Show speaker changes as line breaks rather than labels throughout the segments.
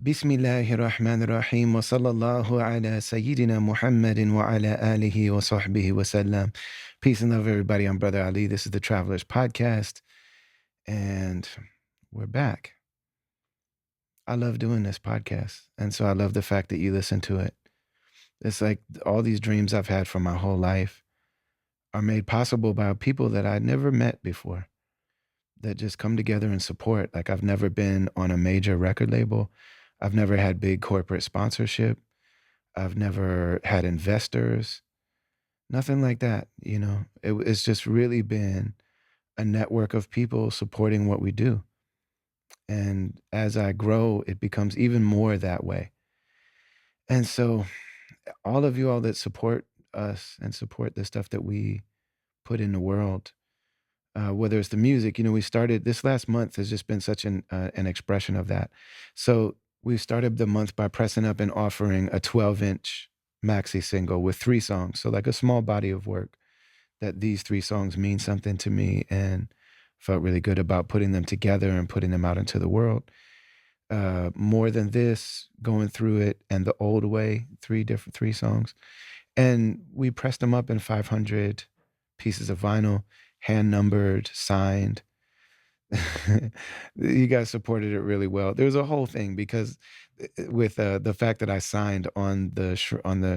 Bismillahirrahmanirrahim wa sallallahu ala Sayyidina Muhammadin wa ala alihi wa sahbihi wa sallam. Peace and love, everybody. I'm Brother Ali. This is the Travelers Podcast, and we're back. I love doing this podcast, and so I love the fact that you listen to it. It's like all these dreams I've had for my whole life are made possible by people that I'd never met before, that just come together and support. Like, I've never been on a major record label. I've never had big corporate sponsorship. I've never had investors, nothing like that. It's just really been a network of people supporting what we do. And as I grow, it becomes even more that way. And so, all of you all that support us and support the stuff that we put in the world, whether it's the music, we started this last month has just been such an expression of that. So we started the month by pressing up and offering a 12-inch maxi single with 3 songs. So like a small body of work that these 3 songs mean something to me, and felt really good about putting them together and putting them out into the world. More Than This, Going Through It, and The Old Way, 3 songs. And we pressed them up in 500 pieces of vinyl, hand numbered, signed. You guys supported it really well. There was a whole thing because with the fact that I signed on the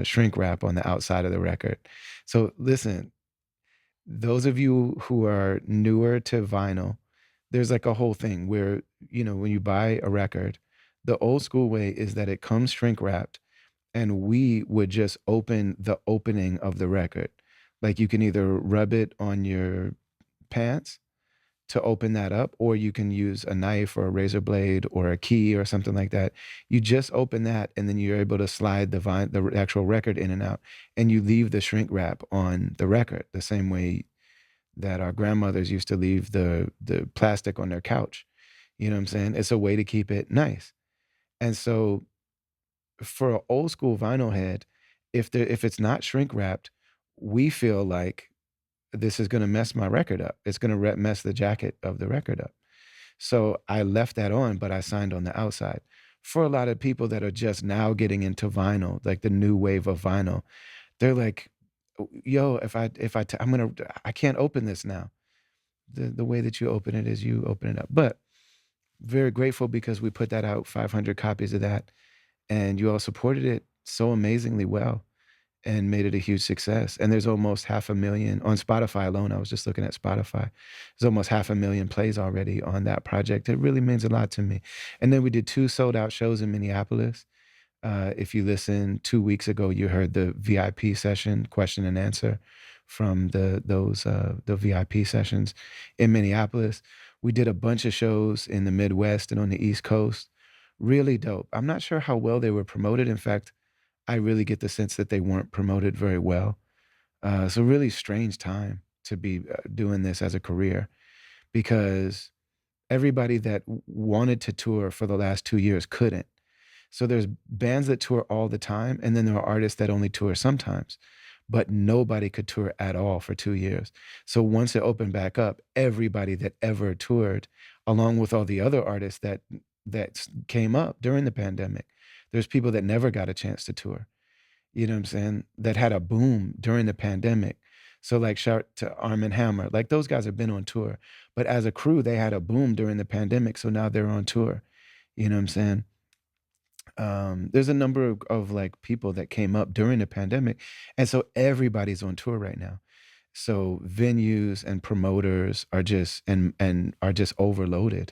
shrink wrap on the outside of the record. So listen, those of you who are newer to vinyl, there's like a whole thing where, when you buy a record, the old school way is that it comes shrink wrapped, and we would just open the opening of the record. Like, you can either rub it on your pants to open that up, or you can use a knife or a razor blade or a key or something like that. You just open that, and then you're able to slide the actual record in and out, and you leave the shrink wrap on the record the same way that our grandmothers used to leave the plastic on their couch. You know what I'm saying? It's a way to keep it nice. And so for an old school vinyl head, if it's not shrink wrapped, we feel like this is going to mess my record up. It's going to mess the jacket of the record up. So I left that on, but I signed on the outside. For a lot of people that are just now getting into vinyl, like the new wave of vinyl, they're like, "Yo, I can't open this now." The way that you open it is you open it up. But very grateful because we put that out, 500 copies of that, and you all supported it so amazingly well and made it a huge success. And there's almost 500,000 on Spotify alone. I was just looking at Spotify. There's almost 500,000 plays already on that project. It really means a lot to me. And then we did 2 sold out shows in Minneapolis. If you listened 2 weeks ago, you heard the VIP session, question and answer from the VIP sessions in Minneapolis. We did a bunch of shows in the Midwest and on the East Coast. Really dope. I'm not sure how well they were promoted. In fact, I really get the sense that they weren't promoted very well. It's a really strange time to be doing this as a career, because everybody that wanted to tour for the last 2 years couldn't. So there's bands that tour all the time, and then there are artists that only tour sometimes. But nobody could tour at all for 2 years. So once it opened back up, everybody that ever toured, along with all the other artists that came up during the pandemic, there's people that never got a chance to tour. You know what I'm saying? That had a boom during the pandemic. So like, shout out to Arm& Hammer. Like, those guys have been on tour, but as a crew, they had a boom during the pandemic. So now they're on tour. You know what I'm saying? There's a number of like people that came up during the pandemic, and so everybody's on tour right now. So venues and promoters are just and are just overloaded.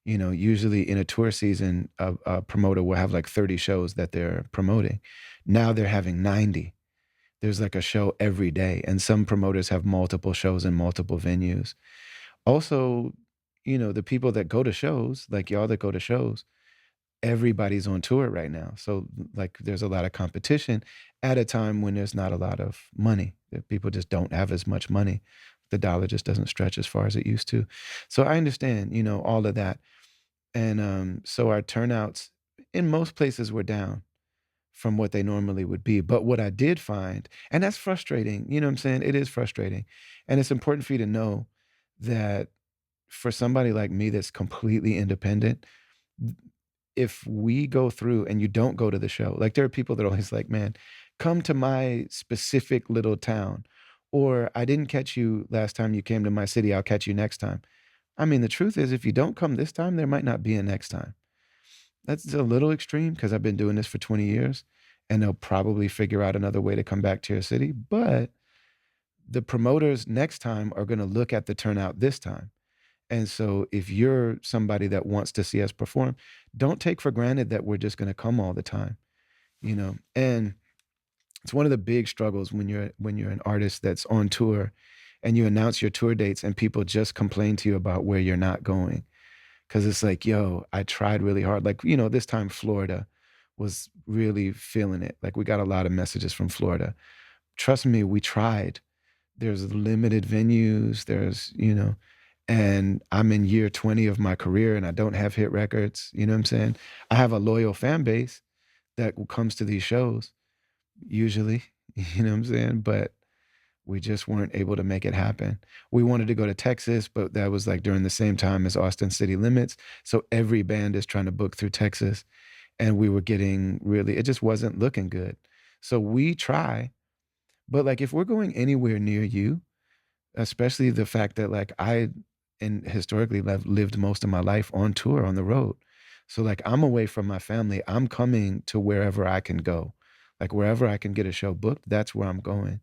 Usually in a tour season, a promoter will have like 30 shows that they're promoting. Now they're having 90. There's like a show every day, and some promoters have multiple shows in multiple venues. Also, the people that go to shows, like y'all that go to shows, everybody's on tour right now. So like, there's a lot of competition at a time when there's not a lot of money. That people just don't have as much money. The dollar just doesn't stretch as far as it used to. So I understand, all of that. And so our turnouts in most places were down from what they normally would be. But what I did find, and that's frustrating, you know what I'm saying? It is frustrating. And it's important for you to know that for somebody like me that's completely independent, if we go through and you don't go to the show, like there are people that are always like, man, come to my specific little town. Or I didn't catch you last time you came to my city. I'll catch you next time. I mean, the truth is, if you don't come this time, there might not be a next time. That's a little extreme because I've been doing this for 20 years and they'll probably figure out another way to come back to your city. But the promoters next time are going to look at the turnout this time. And so if you're somebody that wants to see us perform, don't take for granted that we're just going to come all the time, you know. And it's one of the big struggles when you're an artist that's on tour and you announce your tour dates and people just complain to you about where you're not going. Cause it's like, yo, I tried really hard. Like, you know, this time Florida was really feeling it. Like we got a lot of messages from Florida. Trust me, we tried. There's limited venues, there's, you know, and I'm in year 20 of my career and I don't have hit records. You know what I'm saying? I have a loyal fan base that comes to these shows usually, you know what I'm saying? But we just weren't able to make it happen. We wanted to go to Texas, but that was like during the same time as Austin City Limits. So every band is trying to book through Texas. And we were getting really, it just wasn't looking good. So we try, but like if we're going anywhere near you, especially the fact that like I and historically lived most of my life on tour on the road. So like I'm away from my family. I'm coming to wherever I can go. Like wherever I can get a show booked, that's where I'm going.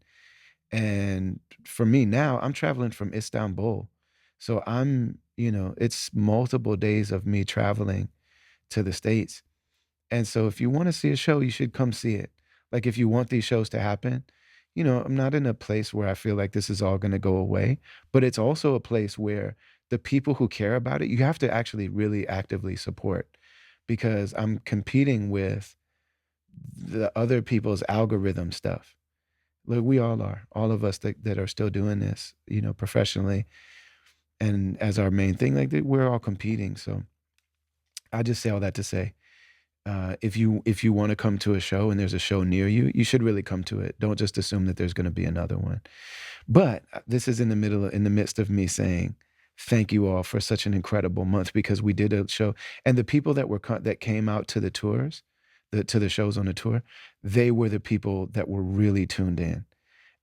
And for me now, I'm traveling from Istanbul. So I'm, you know, it's multiple days of me traveling to the States. And so if you want to see a show, you should come see it. Like if you want these shows to happen, you know, I'm not in a place where I feel like this is all going to go away, but it's also a place where the people who care about it, you have to actually really actively support because I'm competing with the other people's algorithm stuff. Like we all are, all of us that are still doing this, you know, professionally and as our main thing, like we're all competing. So I just say all that to say, if you want to come to a show and there's a show near you, you should really come to it. Don't just assume that there's going to be another one. But this is in the midst of me saying thank you all for such an incredible month because we did a show and the people that came out to the tours, to the shows on the tour, they were the people that were really tuned in.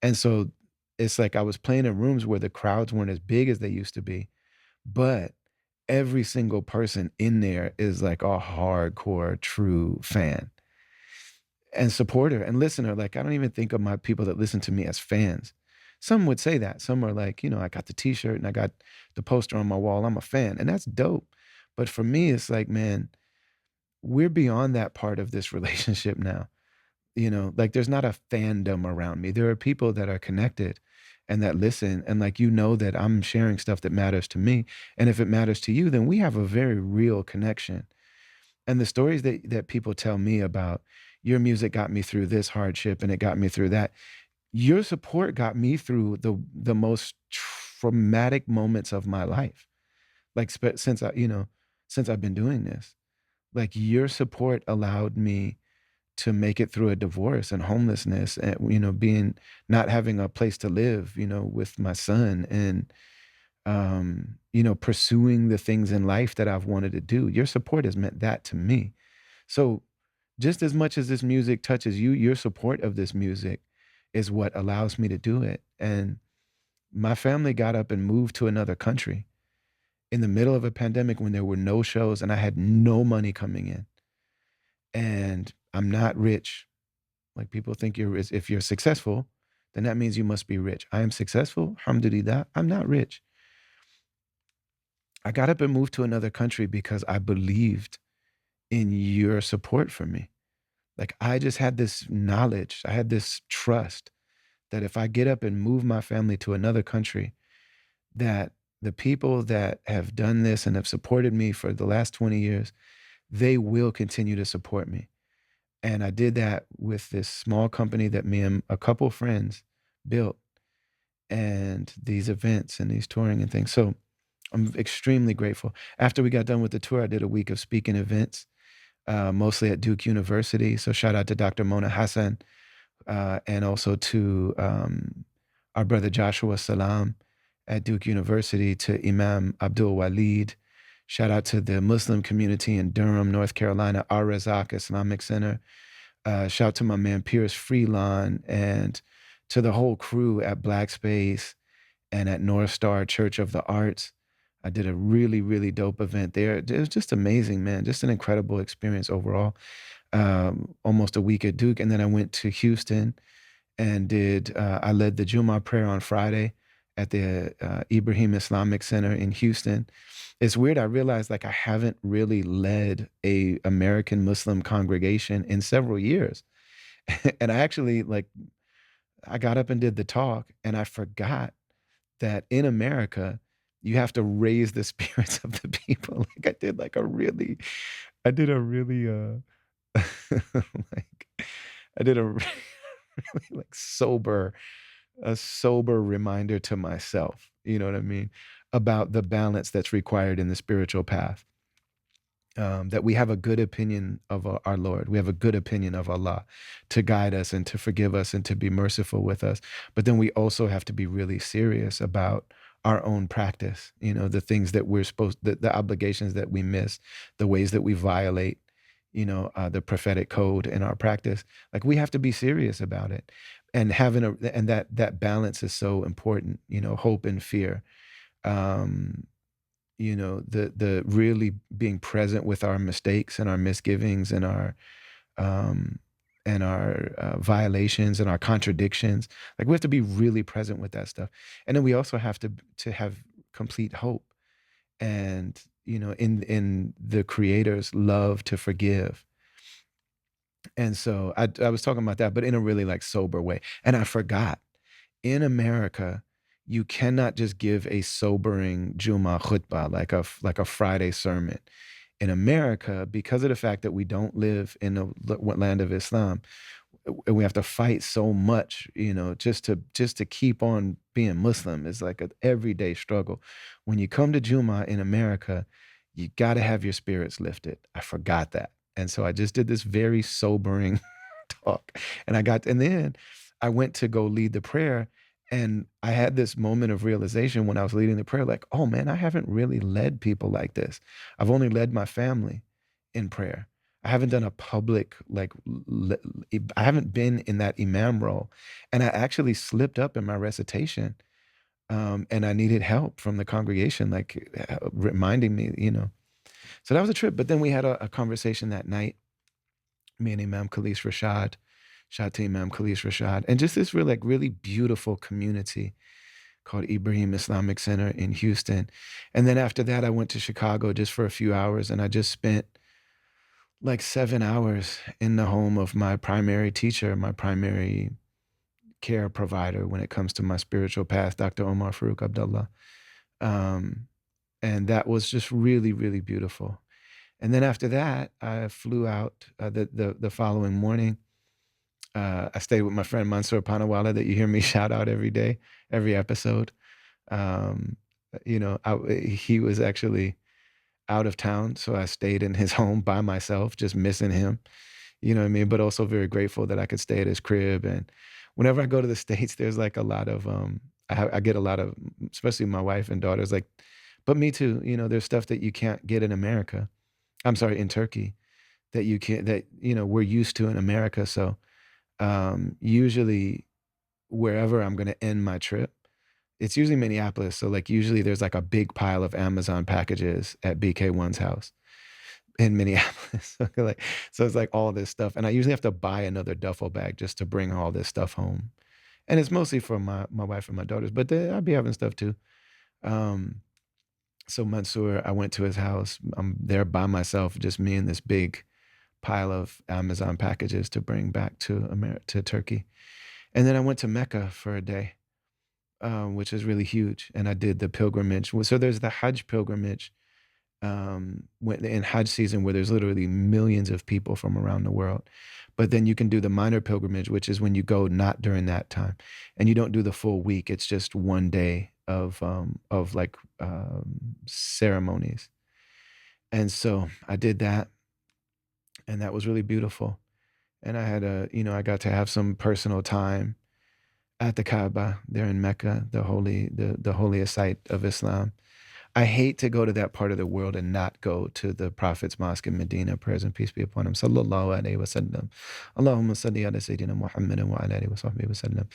And so it's like I was playing in rooms where the crowds weren't as big as they used to be, but every single person in there is like a hardcore true fan and supporter and listener. Like I don't even think of my people that listen to me as fans. Some would say that. Some are like, you know, I got the t-shirt and I got the poster on my wall. I'm a fan. And that's dope. But for me, it's like, man, we're beyond that part of this relationship now. You know, like there's not a fandom around me. There are people that are connected and that listen and like you know that I'm sharing stuff that matters to me. And if it matters to you, then we have a very real connection. And the stories that people tell me about your music got me through this hardship and it got me through that. Your support got me through the most traumatic moments of my life. Like since I, you know, since I've been doing this. Like your support allowed me to make it through a divorce and homelessness and you know being not having a place to live, you know, with my son and you know pursuing the things in life that I've wanted to do. Your support has meant that to me. So just as much as this music touches you, your support of this music is what allows me to do it. And my family got up and moved to another country in the middle of a pandemic when there were no shows and I had no money coming in. And I'm not rich. Like people think if you're successful, then that means you must be rich. I am successful, alhamdulillah. I'm not rich. I got up and moved to another country because I believed in your support for me. Like I just had this knowledge, I had this trust that if I get up and move my family to another country, that the people that have done this and have supported me for the last 20 years, they will continue to support me. And I did that with this small company that me and a couple friends built and these events and these touring and things. So I'm extremely grateful. After we got done with the tour, I did a week of speaking events, mostly at Duke University. So shout out to Dr. Mona Hassan and also to our brother Joshua Salam at Duke University, to Imam Abdul Walid. Shout out to the Muslim community in Durham, North Carolina, Ar Razak Islamic Center. Shout out to my man Pierce Freelon and to the whole crew at Black Space and at North Star Church of the Arts. I did a really, really dope event there. It was just amazing, man. Just an incredible experience overall. Almost a week at Duke. And then I went to Houston and I led the Jummah prayer on Friday at the Ibrahim Islamic Center in Houston. It's weird. I realized like I haven't really led a American Muslim congregation in several years. And I actually like I got up and did the talk and I forgot that in America you have to raise the spirits of the people. Like I did a really like I did a really like a sober reminder to myself, you know what I mean, about the balance that's required in the spiritual path. That we have a good opinion of our Lord. We have a good opinion of Allah to guide us and to forgive us and to be merciful with us. But then we also have to be really serious about our own practice, you know, the things that we're the obligations that we miss, the ways that we violate, the prophetic code in our practice. Like we have to be serious about it. And that balance is so important, hope and fear. Um, the really being present with our mistakes and our misgivings um and our violations and our contradictions. Like we have to be really present with that stuff. And then we also have to have complete hope and in the creator's love to forgive. And so I was talking about that, but in a really like sober way. And I forgot, in America, you cannot just give a sobering Juma khutbah, like a Friday sermon. In America, because of the fact that we don't live in the land of Islam, and we have to fight so much, just to keep on being Muslim is like an everyday struggle. When you come to Juma in America, you got to have your spirits lifted. I forgot that. And so I just did this very sobering talk. And then I went to go lead the prayer. And I had this moment of realization when I was leading the prayer, like, oh man, I haven't really led people like this. I've only led my family in prayer. I haven't done a public, like, I haven't been in that imam role. And I actually slipped up in my recitation. And I needed help from the congregation, like reminding me. So that was a trip. But then we had a conversation that night, me and Imam Khalis Rashad, shout out to Imam Khalis Rashad, and just this really beautiful community called Ibrahim Islamic Center in Houston. And then after that, I went to Chicago just for a few hours, and I just spent like 7 hours in the home of my primary teacher, my primary care provider when it comes to my spiritual path, Dr. Omar Farouk Abdullah. Um, and that was just really, really beautiful. And then after that, I flew out the following morning. I stayed with my friend Mansour Panawala that you hear me shout out every day, every episode. Um, he was actually out of town, so I stayed in his home by myself, just missing him. You know what I mean? But also very grateful that I could stay at his crib. And whenever I go to the States, there's like a lot of I get a lot of, especially my wife and daughters, like, but me too. There's stuff that you can't get in America. I'm sorry, in Turkey, that you can't that we're used to in America. So usually wherever I'm going to end my trip, it's usually Minneapolis. So like usually there's like a big pile of Amazon packages at BK1's house in Minneapolis. So it's like all this stuff. And I usually have to buy another duffel bag just to bring all this stuff home. And it's mostly for my wife and my daughters, but I'll be having stuff too. Um, so Mansour, I went to his house. I'm there by myself, just me and this big pile of Amazon packages to bring back to Turkey. And then I went to Mecca for a day, which is really huge. And I did the pilgrimage. So there's the Hajj pilgrimage when in Hajj season, where there's literally millions of people from around the world. But then you can do the minor pilgrimage, which is when you go not during that time, and you don't do the full week. It's just one day of like ceremonies. And so I did that, and that was really beautiful. And I had I got to have some personal time at the Kaaba there in Mecca, the holiest site of Islam. I hate to go to that part of the world and not go to the Prophet's mosque in Medina, prayers and peace be upon him. Sallallahu alayhi wa sallam. Allahumma salli ala Sayyidina Muhammadin wa ala alihi wa sahbihi wa sallam.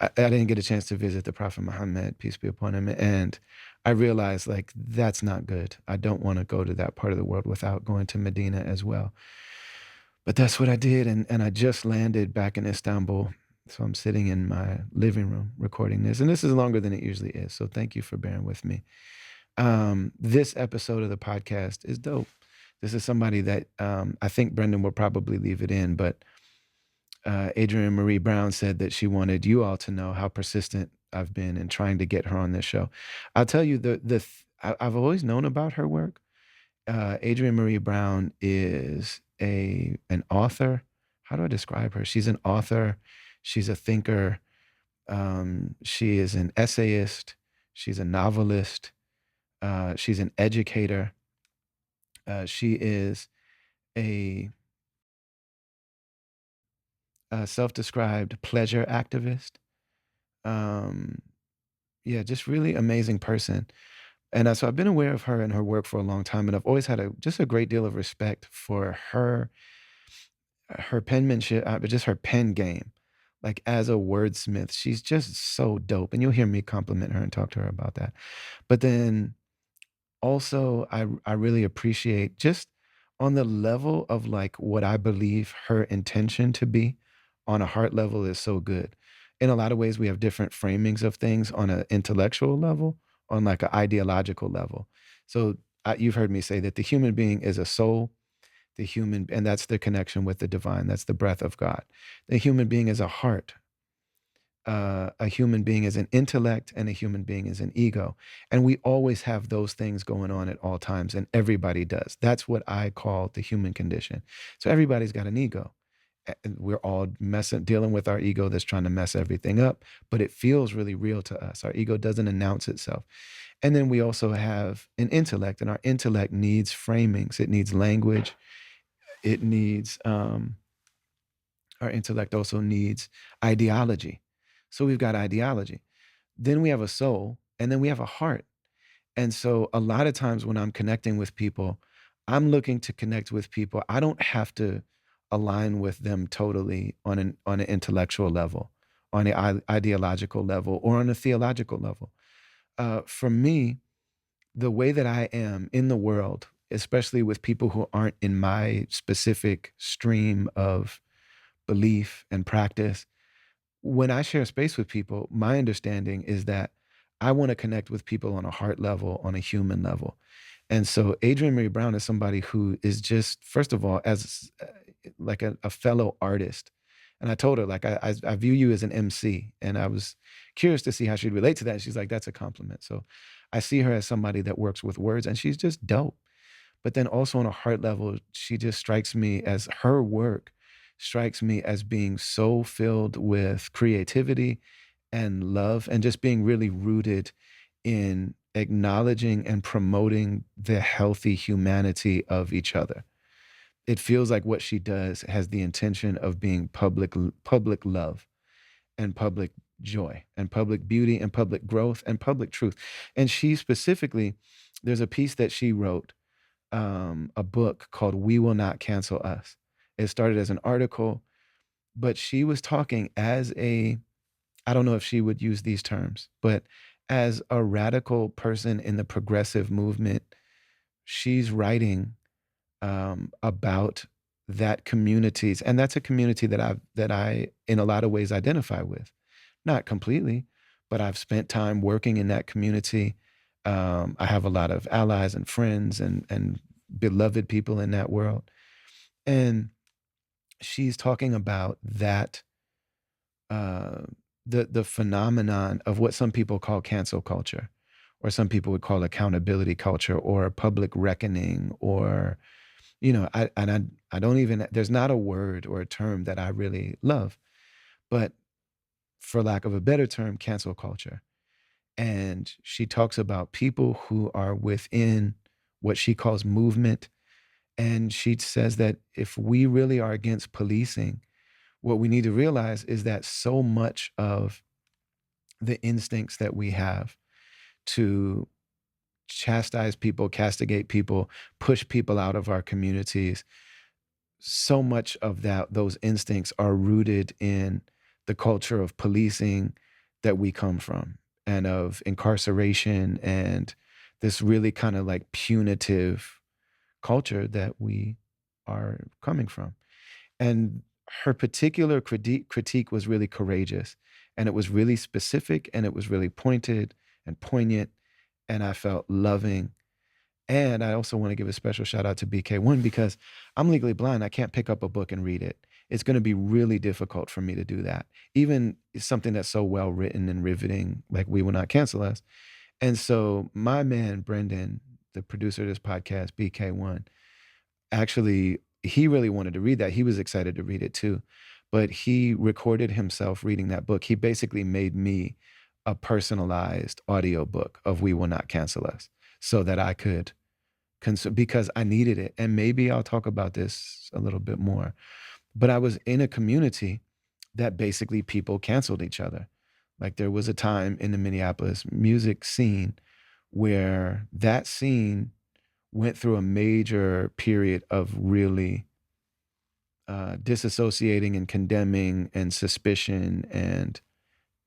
I didn't get a chance to visit the Prophet Muhammad, peace be upon him. And I realized like that's not good. I don't want to go to that part of the world without going to Medina as well. But that's what I did. And I just landed back in Istanbul. So I'm sitting in my living room recording this. And this is longer than it usually is. So thank you for bearing with me. This episode of the podcast is dope. This is somebody that I think Brendan will probably leave it in, but Adrienne Maree Brown said that she wanted you all to know how persistent I've been in trying to get her on this show. I'll tell you I've always known about her work. Adrienne Maree Brown is an author. How do I describe her? She's an author. She's a thinker. She is an essayist. She's a novelist. She's an educator. She is a, a self-described pleasure activist. Um, yeah, just really amazing person. And so I've been aware of her and her work for a long time, and I've always had just a great deal of respect for her penmanship, but just her pen game. Like as a wordsmith, she's just so dope, and you'll hear me compliment her and talk to her about that. But then also, I really appreciate just on the level of like what I believe her intention to be on a heart level is so good. In a lot of ways, we have different framings of things on an intellectual level, on like an ideological level. So you've heard me say that the human being is a soul, and that's the connection with the divine. That's the breath of God. The human being is a heart, a human being is an intellect, and a human being is an ego. And we always have those things going on at all times, and everybody does. That's what I call the human condition. So everybody's got an ego. And we're all dealing with our ego that's trying to mess everything up, but it feels really real to us. Our ego doesn't announce itself. And then we also have an intellect, and our intellect needs framings. It needs language. It needs, our intellect also needs ideology. So we've got ideology. Then we have a soul, and then we have a heart. And so a lot of times when I'm connecting with people, I'm looking to connect with people. I don't have to align with them totally on an intellectual level, on an ideological level, or on a theological level. For me, the way that I am in the world, especially with people who aren't in my specific stream of belief and practice, when I share space with people, my understanding is that I want to connect with people on a heart level, on a human level. And so Adrienne Maree Brown is somebody who is just, first of all, as like a fellow artist. And I told her, like, I view you as an MC. And I was curious to see how she'd relate to that. And she's like, that's a compliment. So I see her as somebody that works with words, and she's just dope. But then also on a heart level, she just strikes me as her work strikes me as being so filled with creativity and love, and just being really rooted in acknowledging and promoting the healthy humanity of each other. It feels like what she does has the intention of being public love and public joy and public beauty and public growth and public truth. And she specifically, there's a piece that she wrote, a book called We Will Not Cancel Us. It started as an article, but she was talking as I don't know if she would use these terms, but as a radical person in the progressive movement, she's writing about that communities, and that's a community that I in a lot of ways identify with, not completely, but I've spent time working in that community. I have a lot of allies and friends and beloved people in that world, and she's talking about that uh, the phenomenon of what some people call cancel culture, or some people would call accountability culture, or public reckoning, or I don't even, there's not a word or a term that I really love, but for lack of a better term, cancel culture. And she talks about people who are within what she calls movement. And she says that if we really are against policing, what we need to realize is that so much of the instincts that we have to chastise people, castigate people, push people out of our communities. So much of those instincts are rooted in the culture of policing that we come from, and of incarceration, and this really kind of like punitive culture that we are coming from. And her particular critique was really courageous, and it was really specific, and it was really pointed and poignant, and I felt loving. And I also want to give a special shout out to BK1 because I'm legally blind. I can't pick up a book and read it. It's going to be really difficult for me to do that. Even something that's so well written and riveting, like We Will Not Cancel Us. And so my man, Brendan, the producer of this podcast, BK1, actually, he really wanted to read that. He was excited to read it too. But he recorded himself reading that book. He basically made me a personalized audio book of We Will Not Cancel Us so that I could consume, because I needed it. And maybe I'll talk about this a little bit more. But I was in a community that basically people canceled each other. Like there was a time in the Minneapolis music scene where that scene went through a major period of really disassociating and condemning and suspicion, and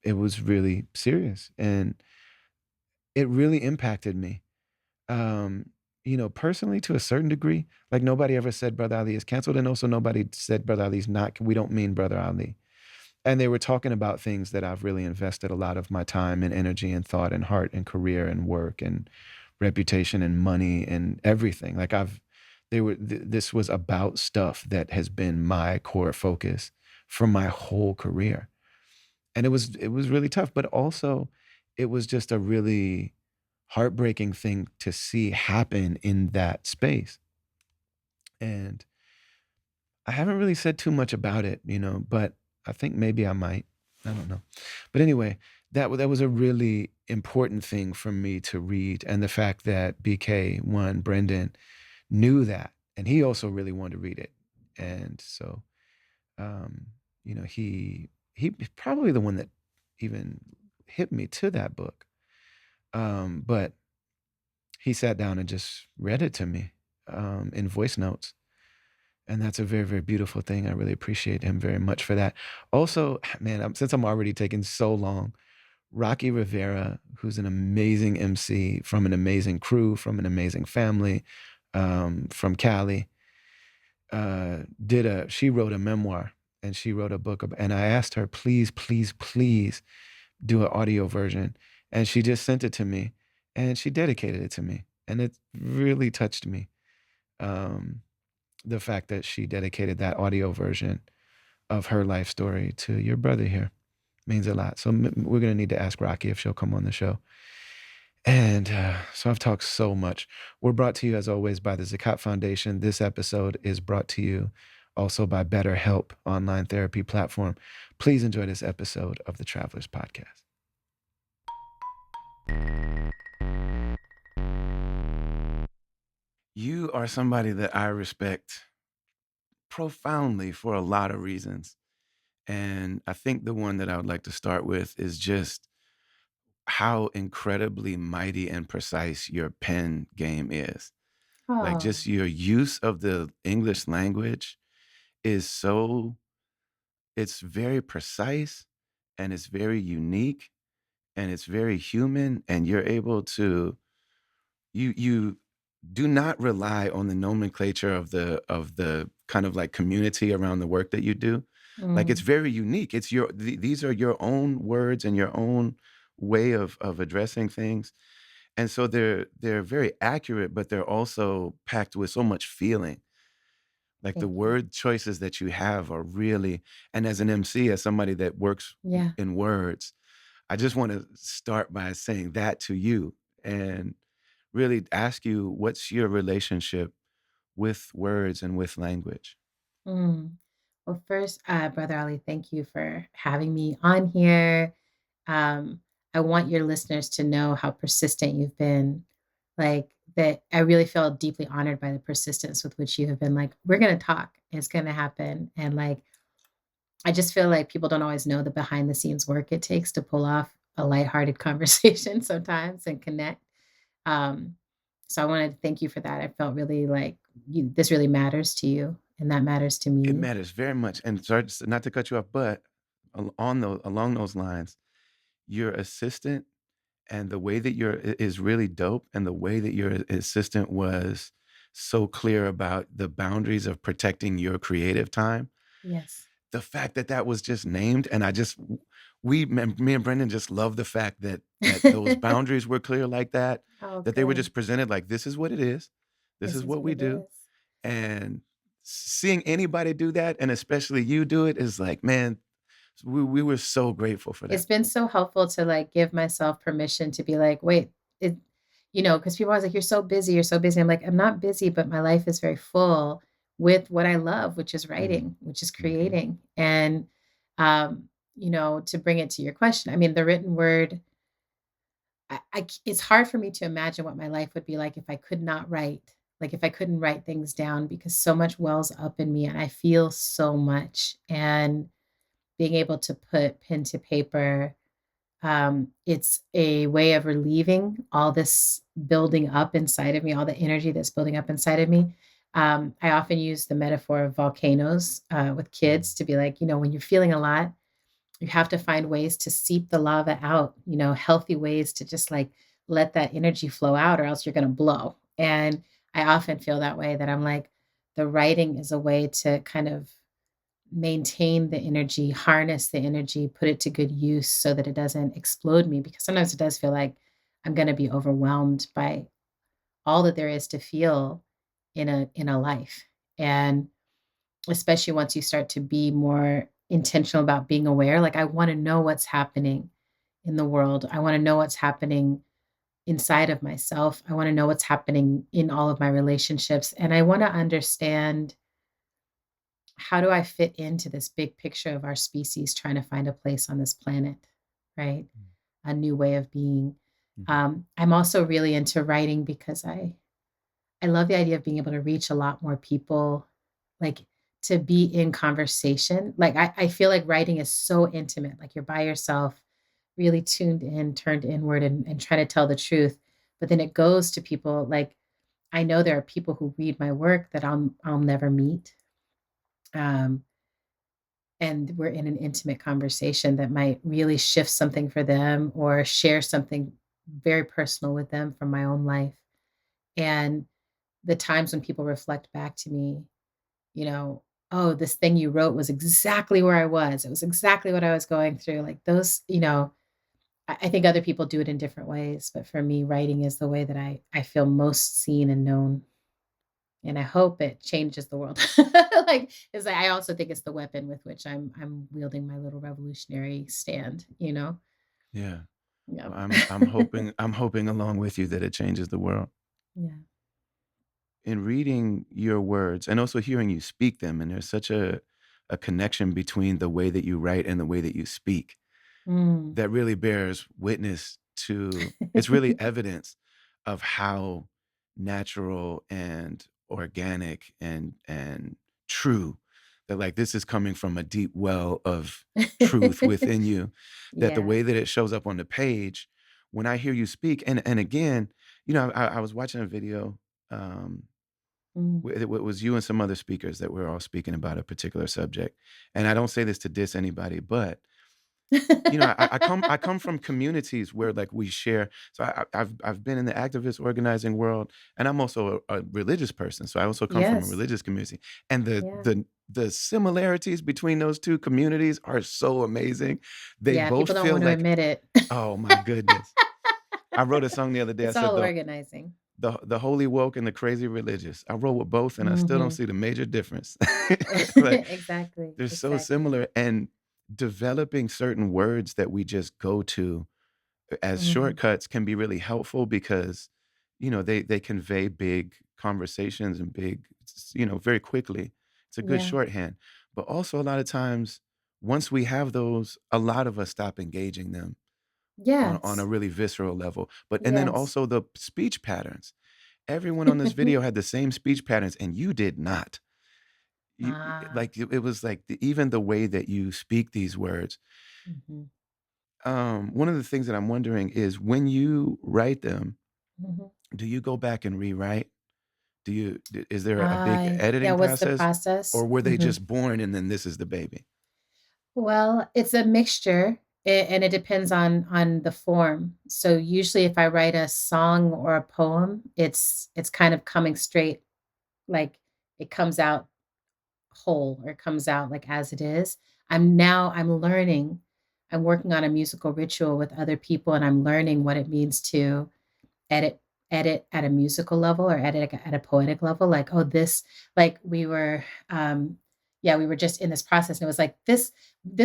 it was really serious, and it really impacted me. Um, personally, to a certain degree. Like nobody ever said Brother Ali is canceled, and also nobody said Brother Ali's not. We don't mean Brother Ali. And they were talking about things that I've really invested a lot of my time and energy and thought and heart and career and work and reputation and money and everything. Like this was about stuff that has been my core focus for my whole career. And it was really tough, but also it was just a really heartbreaking thing to see happen in that space. And I haven't really said too much about it, but I think maybe I might. I don't know. But anyway, that was a really important thing for me to read, and the fact that BK1 Brendan knew that, and he also really wanted to read it, and so um, he probably the one that even hit me to that book. But he sat down and just read it to me in voice notes. And that's a very, very beautiful thing. I really appreciate him very much for that. Also, man, since I'm already taking so long, Rocky Rivera, who's an amazing MC from an amazing crew, from an amazing family, from Cali, she wrote a memoir, and she wrote a book. And I asked her, please, please, please do an audio version. And she just sent it to me, and she dedicated it to me. And it really touched me. Um, the fact that she dedicated that audio version of her life story to your brother here means a lot. So we're going to need to ask Rocky if she'll come on the show. And so I've talked so much. We're brought to you, as always, by the Zakat Foundation. This episode is brought to you also by BetterHelp online therapy platform. Please enjoy this episode of the Travelers Podcast. You are somebody that I respect profoundly for a lot of reasons. And I think the one that I would like to start with is just how incredibly mighty and precise your pen game is. Like
Oh,
just your use of the English language is it's very precise, and it's very unique, and it's very human, and you're able to you do not rely on the nomenclature of the kind of like community around the work that you do. Like it's
mm,
very unique. It's these are your own words and your own way of addressing things. And so they're very accurate, but they're also packed with so much feeling. Like the
thank you.
word choices that you have are really, and as an MC, as somebody that works
Yeah.
in words, I just want to start by saying that to you, and really ask you, what's your relationship with words and with language?
Mm. Well, first, Brother Ali, thank you for having me on here. Um, I want your listeners to know how persistent you've been. Like that, I really feel deeply honored by the persistence with which you have been like, we're going to talk, it's going to happen. And like, I just feel like people don't always know the behind the scenes work it takes to pull off a lighthearted conversation sometimes and connect. Um, so I wanted to thank you for that. I felt really like this really matters to you, and that matters to
It
me.
matters very much, and sorry, just not to cut you off, but along those lines, your assistant and the way that is really dope, and the way that your assistant was so clear about the boundaries of protecting your creative time.
Yes.
The fact that that was just named, and I just me and Brendan just love the fact that those boundaries were clear like that,
Oh,
that they were
good.
just presented like, "This is what it is. This
This
is
is
what
what
we
it
do."
is.
And seeing anybody do that, and especially you do it, is like, man, we were so grateful for that.
It's been so helpful to, like, give myself permission to be like, "Wait, it" because people are always like, "You're so busy, you're so busy." I'm like, "I'm not busy, but my life is very full with what I love, which is
Mm,
writing, which is
mhm,
creating." And, to bring it to your question, I mean, the written word, it's hard for me to imagine what my life would be like if I could not write, like, if I couldn't write things down because so much wells up in me and I feel so much. And being able to put pen to paper, it's a way of relieving all this building up inside of me, all the energy that's building up inside of me. I often use the metaphor of volcanoes with
mm.
kids to be like, when you're feeling a lot, you have to find ways to seep the lava out, healthy ways to just like let that energy flow out, or else you're going to blow. And I often feel that way, that I'm like, the writing is a way to kind of maintain the energy, harness the energy, put it to good use so that it doesn't explode me, because sometimes it does feel like I'm going to be overwhelmed by all that there is to feel in a life. And especially once you start to be more intentional about being aware, like I want to know what's happening in the world. I want to know what's happening inside of myself. I want to know what's happening in all of my relationships, and I want to understand, how do I fit into this big picture of our species trying to find a place on this planet, right?
Mm,
A new way of being.
mhm.
I'm also really into writing because I love the idea of being able to reach a lot more people, like to be in conversation. Like I feel like writing is so intimate, like you're by yourself, really tuned in, turned inward, and trying to tell the truth. But then it goes to people, like I know there are people who read my work that I'll never meet. Um, and we're in an intimate conversation that might really shift something for them or share something very personal with them from my own life. And the times when people reflect back to me, oh, this thing you wrote was exactly where I was. It was exactly what I was going through. Like those, I think other people do it in different ways, but for me, writing is the way that I feel most seen and known. And I hope it changes the world. Like, is I also think it's the weapon with which I'm wielding my little revolutionary stand.
Yeah.
Yep.
Well, I'm hoping along with you that it changes the world.
Yeah.
In reading your words and also hearing you speak them, and there's such a connection between the way that you write and the way that you speak
Mm.
that really bears witness to, it's really evidence of how natural and organic and true, that like this is coming from a deep well of truth within you, that the
Yeah.
way that it shows up on the page when I hear you speak. And again, I was watching a video, um
Mm.
it was you and some other speakers that were all speaking about a particular subject. And I don't say this to diss anybody, but I come from communities where like we share. So I've been in the activist organizing world, and I'm also a religious person. So I also come from a
Yes.
religious community, and the
Yeah.
the the similarities between those two communities are so amazing. They
Yeah,
both
people don't
feel
want to
like,
admit it.
oh my goodness. I wrote a song the other day. I
It's
said
all organizing.
the holy woke and the crazy religious. I roll with both, and I still don't
Mhm.
see the major difference. Like
Exactly,
they're so
exactly.
similar, and developing certain words that we just go to as
Mhm.
shortcuts can be really helpful because they convey big conversations and big very quickly. It's a good
Yeah.
shorthand, but also a lot of times once we have those, a lot of us stop engaging them on a
Yes.
really visceral level. But and then
Yes.
also the speech patterns. Everyone on this video had the same speech patterns, and you did not.
Ah.
Like it was like even the way that you speak these words.
Mhm.
One of the things that I'm wondering is when you write them,
Mhm.
Do you go back and rewrite? Is there a big
Yeah,
editing
what's the
process,
process?
or were they
Mhm.
just born and then this is the baby?
Well, it's a mixture, and it depends on the form. So usually if I write a song or a poem, it's kind of coming straight, like it comes out whole or it comes out like as it is. I'm learning. I'm working on a musical ritual with other people and I'm learning what it means to edit edit at a musical level or edit at a poetic level. Like, oh, this like we were just in this process and it was like this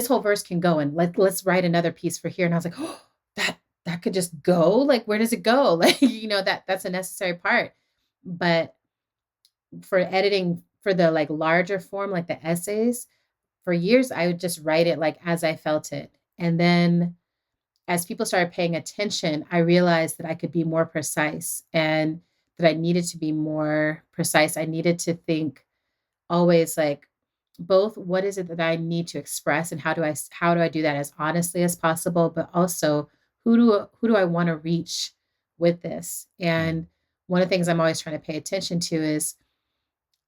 whole verse can go and let's write another piece for here. And I was like, oh, that could just go. Like, where does it go? Like, that's a necessary part. But for editing for the like larger form, like the essays, for years I would just write it like as I felt it. And then as people started paying attention, I realized that I could be more precise and that I needed to be more precise. I needed to think always like both what is it that I need to express and how do I do that as honestly as possible, but also who do I want to reach with this?
Mm,
And one of the things I'm always trying to pay attention to is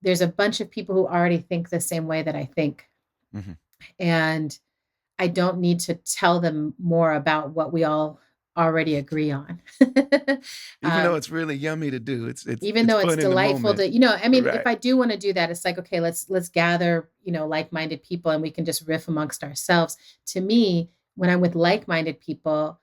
there's a bunch of people who already think the same way that I think.
mhm.
And I don't need to tell them more about what we all already agree on.
Even though
um,
it's really yummy to do, it's
even
it's
though it's
fun in the
delightful
moment.
to, I mean, if
Right.
I do want to do that, it's like, okay, let's gather, like-minded people and we can just riff amongst ourselves. To me, when I'm with like-minded people,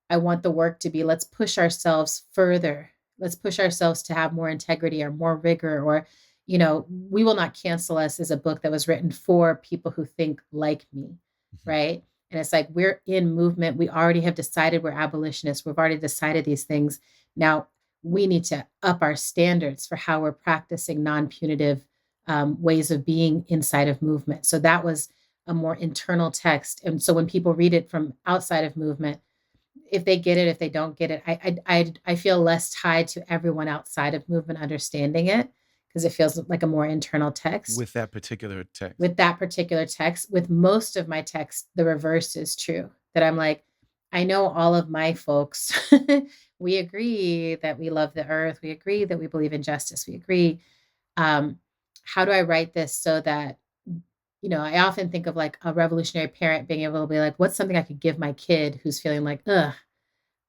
I want the work to be let's push ourselves further. Let's push ourselves to have more integrity or more rigor or we will not cancel us as a book that was written for people who think like me,
Mhm.
right? And it's like we're in movement. We already have decided we're abolitionists. We've already decided these things. Now we need to up our standards for how we're practicing non-punitive ways of being inside of movement. So that was a more internal text. And so when people read it from outside of movement, if they get it, if they don't get it, I feel less tied to everyone outside of movement understanding it because it feels like a more internal text.
With that particular text.
With that particular text, with most of my text, the reverse is true. That I'm like, I know all of my folks, we agree that we love the earth. We agree that we believe in justice. We agree. Um, how do I write this so that I often think of like a revolutionary parent being able to be like, what's something I could give my kid who's feeling like, ugh,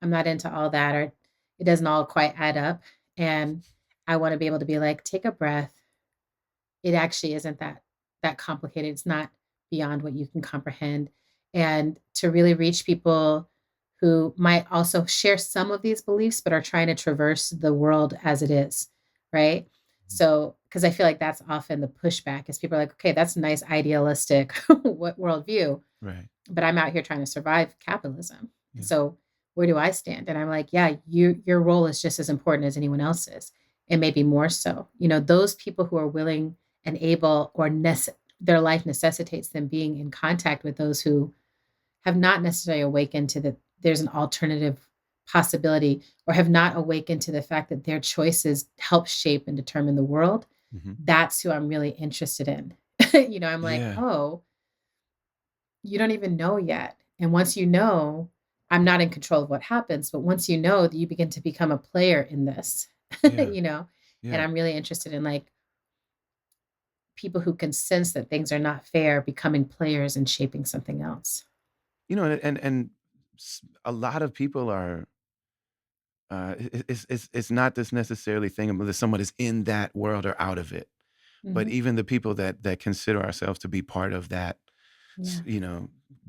I'm not into all that, or it doesn't all quite add up. And I want to be able to be like, take a breath. It actually isn't that complicated. It's not beyond what you can comprehend. And to really reach people who might also share some of these beliefs, but are trying to traverse the world as it is, right?
Mhm.
So, because I feel like that's often the pushback is people are like, okay, that's a nice idealistic what worldview,
Right.
but I'm out here trying to survive capitalism. And
Yeah.
so where do I stand? And I'm like, yeah, your role is just as important as anyone else's, and maybe more so. Those people who are willing and able or their life necessitates them being in contact with those who have not necessarily awakened to that there's an alternative possibility or have not awakened to the fact that their choices help shape and determine the world.
Mhm.
That's who I'm really interested in. I'm like,
Yeah.
oh, you don't even know yet. And once you know, I'm not in control of what happens, but once you know, you begin to become a player in this,
Yeah.
you know? And
Yeah.
I'm really interested in like people who can sense that things are not fair, becoming players and shaping something else.
A lot of people are, it's not this necessarily thing of whether someone is in that world or out of it, but
Mhm.
even the people that consider ourselves to be part of that,
Yeah.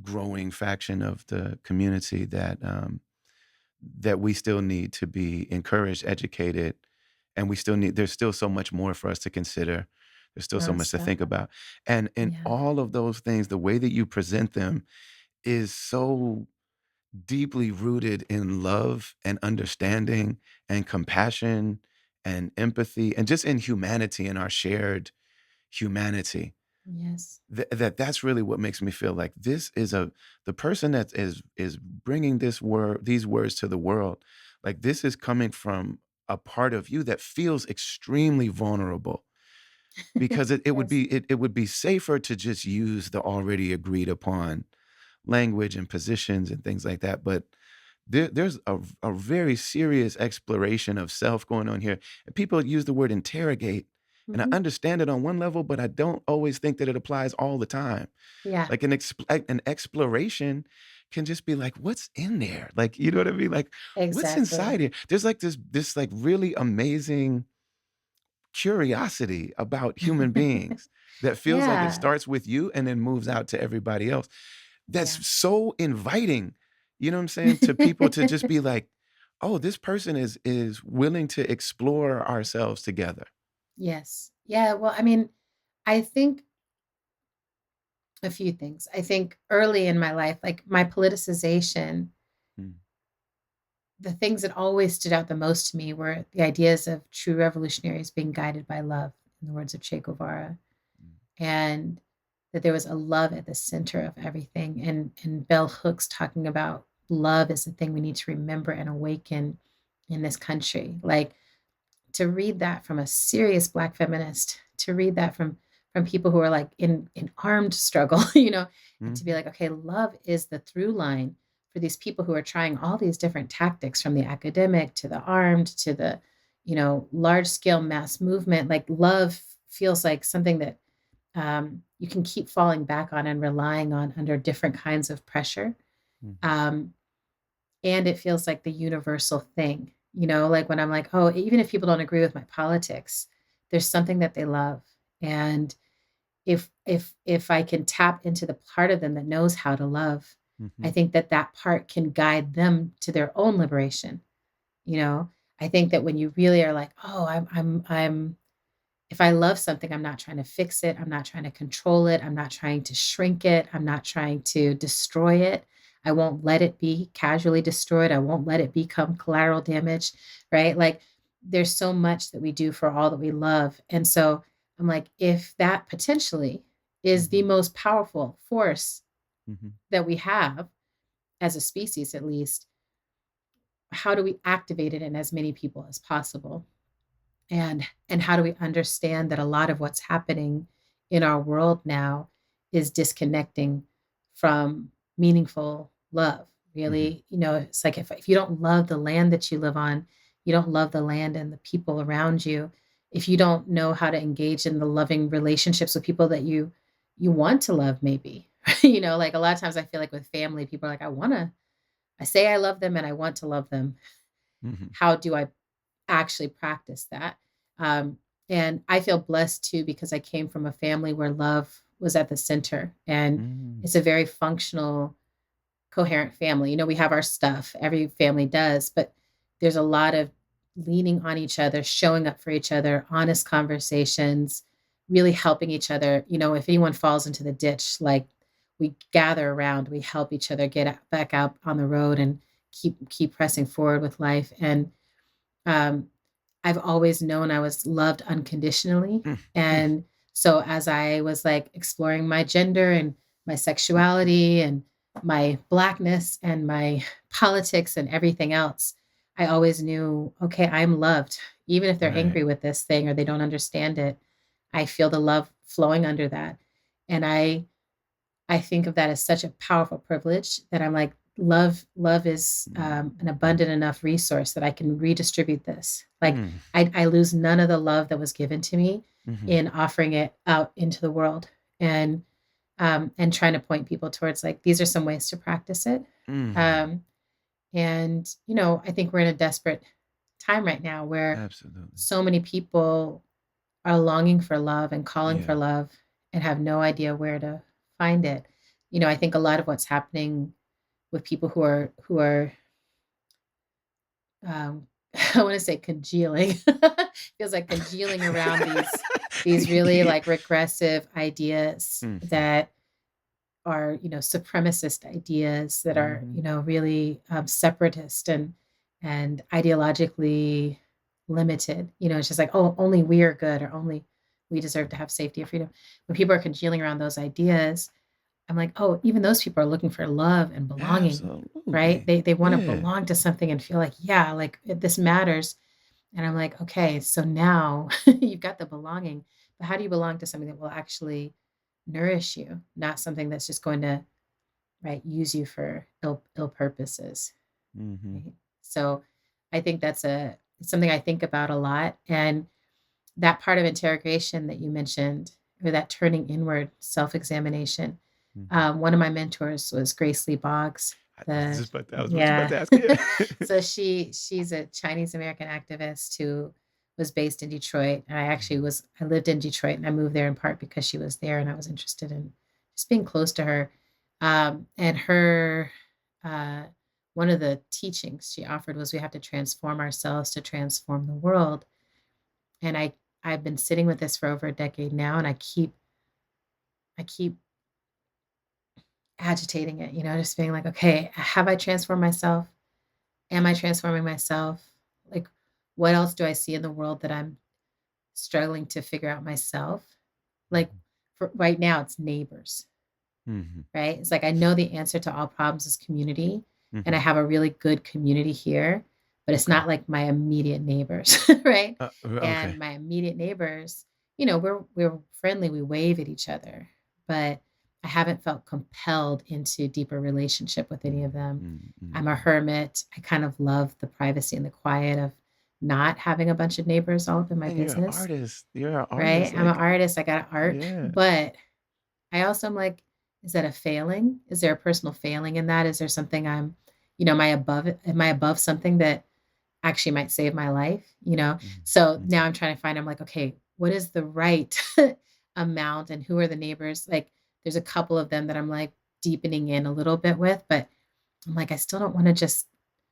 growing faction of the community that we still need to be encouraged, educated, and we still need there's still so much more for us to consider. There's still so much to
Nonstop.
think about. And in
Yeah.
all of those things, the way that you present them is so deeply rooted in love and understanding and compassion and empathy and just in humanity and our shared humanity.
Yes.
That's really what makes me feel like this is a the person that is bringing these words to the world. Like this is coming from a part of you that feels extremely vulnerable because
Yes.
it would be safer to just use the already agreed upon language and positions and things like that. But there's a very serious exploration of self going on here. And people use the word interrogate, and I
Mhm.
understand it on one level, but I don't always think that it applies all the time.
Yeah,
Like an exploration can just be like, what's in there? Like, you know what I mean? Like, what's
exactly.
inside here? There's like this like really amazing curiosity about human beings that feels like it
Yeah,
starts with you and then moves out to everybody else.
yeah.
That's so inviting, you know what I'm saying, to people to just be like, "Oh, this person is willing to explore ourselves together."
Yes. Yeah, well, I mean, I think a few things. I think early in my life, like my politicization,
Mm,
the things that always stood out the most to me were the ideas of true revolutionaries being guided by love, in the words of Che Guevara,
mm,
and that there was a love at the center of everything. And Bell Hooks talking about love is the thing we need to remember and awaken in this country. Like to read that from a serious Black feminist, to read that from people who are like in armed struggle, and to be
mhm,
like, okay, love is the through line for these people who are trying all these different tactics, from the academic to the armed to the, large scale mass movement. Like love feels like something that you can keep falling back on and relying on under different kinds of pressure.
mhm,
Um, and it feels like the universal thing, like when I'm like, oh, even if people don't agree with my politics, there's something that they love. And if I can tap into the part of them that knows how to love, I
mhm,
think that that part can guide them to their own liberation. You know, I think that when you really are like, oh, I'm if I love something, I'm not trying to fix it. I'm not trying to control it. I'm not trying to shrink it. I'm not trying to destroy it. I won't let it be casually destroyed. I won't let it become collateral damage, right? Like there's so much that we do for all that we love. And so I'm like, if that potentially is the
mhm,
most powerful force
mhm,
that we have as a species, at least, how do we activate it in as many people as possible? And how do we understand that a lot of what's happening in our world now is disconnecting from meaningful love?
mhm,
Really, it's like if you don't love the land that you live on, you don't love the land and the people around you. If you don't know how to engage in the loving relationships with people that you want to love, maybe, like a lot of times I feel like with family, people are like, I say I love them and I want to love them.
mhm,
How do I actually practice that? Um, and I feel blessed too because I came from a family where love was at the center, and
mm,
it's a very functional, coherent family. We have our stuff, every family does, but there's a lot of leaning on each other, showing up for each other, honest conversations, really helping each other. If anyone falls into the ditch, like we gather around, we help each other get back out on the road and keep pressing forward with life. And um, I've always known I was loved unconditionally.
mm, mm,
And so as I was like exploring my gender and my sexuality and my blackness and my politics and everything else, I always knew, okay, I'm loved. Even if they're
right.
angry with this thing or they don't understand it, I feel the love flowing under that. And I think of that as such a powerful privilege that I'm like, love is an abundant enough resource that I can redistribute this. Like
Mm,
I lose none of the love that was given to me
mhm,
in offering it out into the world, and trying to point people towards like these are some ways to practice it.
mhm,
Um, and I think we're in a desperate time right now where
absolutely.
so many people are longing for love and calling for
Yeah.
love and have no idea where to find it. I think a lot of what's happening with people who are um, I want to say congealing. Feels like congealing around these really
Yeah.
like regressive ideas
Mhm,
that are supremacist ideas that are
mhm,
really separatist and ideologically limited. It's just like, oh, only we are good, or only we deserve to have safety and freedom. When people are congealing around those ideas, I'm like, oh, even those people are looking for love and belonging, right?
absolutely.
They want to
Yeah.
belong to something and feel like, yeah, like this matters. And I'm like, okay, so now you've got the belonging, but how do you belong to something that will actually nourish you, not something that's just going to, right, use you for ill purposes?
Mhm.
right? So I think that's it's something I think about a lot. And that part of interrogation that you mentioned, or that turning inward self-examination,
Mhm.
one of my mentors was Grace Lee Boggs. The
I was just about
Yeah.
to ask you.
So she's a Chinese American activist who was based in Detroit, and
Mhm.
I lived in Detroit, and I moved there in part because she was there, and I was interested in just being close to her. And her uh, one of the teachings she offered was we have to transform ourselves to transform the world. And I've been sitting with this for over a decade now, and I keep agitating it, just being like, okay, have I transformed myself? Am I transforming myself? Like, what else do I see in the world that I'm struggling to figure out myself? Like,
Mhm.
for right now, it's neighbors,
Mhm.
right? It's like I know the answer to all problems is community, and I
Mhm.
have a really good community here, but it's
Okay.
not like my immediate neighbors, right?
Okay.
And my immediate neighbors, we're friendly, we wave at each other, but I haven't felt compelled into deeper relationship with any of
Mm,
them.
mm,
I'm a
mhm.
hermit. I kind of love the privacy and the quiet of not having a bunch of neighbors all up in my
And you're an
business,
artist. You're an
right?
artist,
I'm an
like
artist. I got art,
yeah.
but I also am like, is that a failing? Is there a personal failing in that? Is there something am I above it? Am I above something that actually might save my life?
Mhm.
So
Mhm.
now I'm trying to find, I'm like, okay, what is the right amount and who are the neighbors? Like, there's a couple of them that I'm like deepening in a little bit with, but I'm like, I still don't want to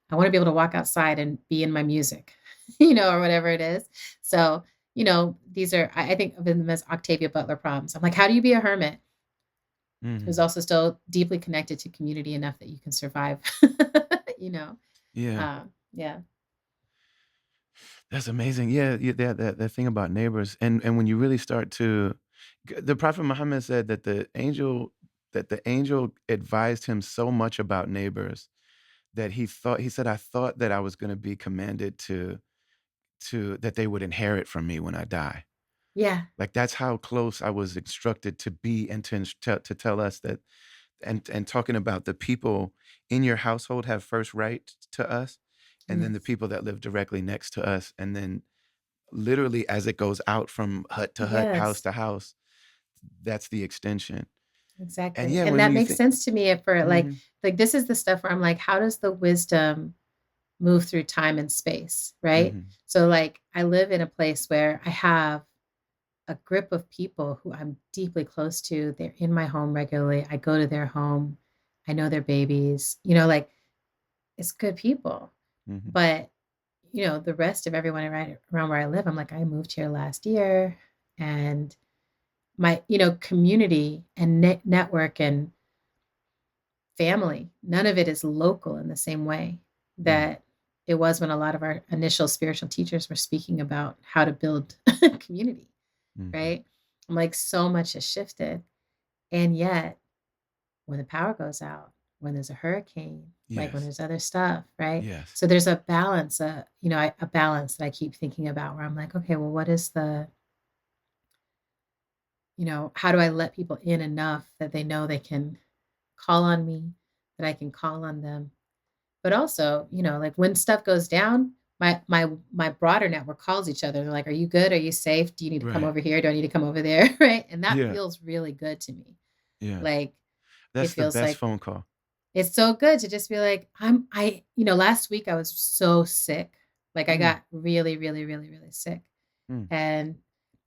I want to be able to walk outside and be in my music, or whatever it is. So, these are, I think of them as Octavia Butler problems. I'm like, how do you be a hermit who's
Mhm.
also still deeply connected to community enough that you can survive? you know?
Yeah.
Yeah.
That's amazing. Yeah, yeah, that thing about neighbors, and when you really start to the Prophet Muhammad said that the angel advised him so much about neighbors that he said, "I thought that I was gonna be commanded to that they would inherit from me when I die."
Yeah.
Like, that's how close I was instructed to be and to tell us that and talking about the people in your household have first right to us, and then the
Yes.
people that live directly next to us, and then literally as it goes out from hut to hut, house
Yes.
to house, that's the extension. And
Exactly.
yeah,
And
when
that
you
makes
think
sense to me for
mhm,
this is the stuff where I'm like, how does the wisdom move through time and space, right?
mhm,
So like I live in a place where I have a group of people who I'm deeply close to. They're in my home regularly. I go to their home. I know their babies. It's good people.
mhm,
But, the rest of everyone around where I live, I'm like, I moved here last year, and my, community and network and family, none of it is local in the same way
mm,
that it was when a lot of our initial spiritual teachers were speaking about how to build community,
mhm.
right? I'm like, so much has shifted. And yet, when the power goes out, when there's a hurricane, like when
Yes,
there's other stuff, right?
yes,
So there's a balance, a balance that I keep thinking about where I'm like, okay, well, what is how do I let people in enough that they know they can call on me, that I can call on them? But also, like when stuff goes down, my broader network calls each other. They're like, "Are you good? Are you safe? Do you need to come
right.
over here? Do I need to come over there?" Right? And that
Yeah,
feels really good to me.
yeah.
Like it
That's the
feels
best
like
phone call.
it's so good to just be like, last week I was so sick. Like I
Mm,
got really, really, really, really sick.
mm,
And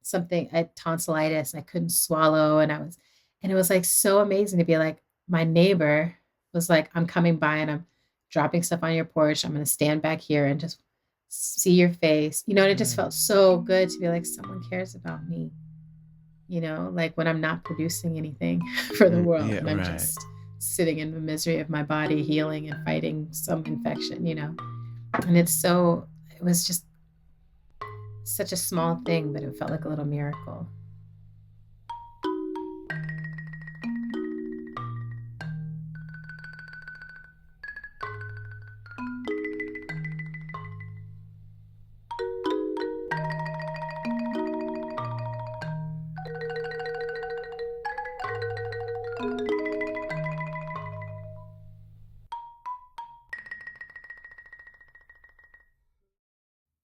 something I had tonsillitis and I couldn't swallow. And it was like so amazing to be like, my neighbor was like, I'm coming by and I'm dropping stuff on your porch. I'm going to stand back here and just see your face, and it just
yeah,
felt so good to be like, someone cares about me, like when I'm not producing anything for the world
yeah,
and I'm
right.
just sitting in the misery of my body, healing and fighting some infection. And it was just such a small thing, but it felt like a little miracle.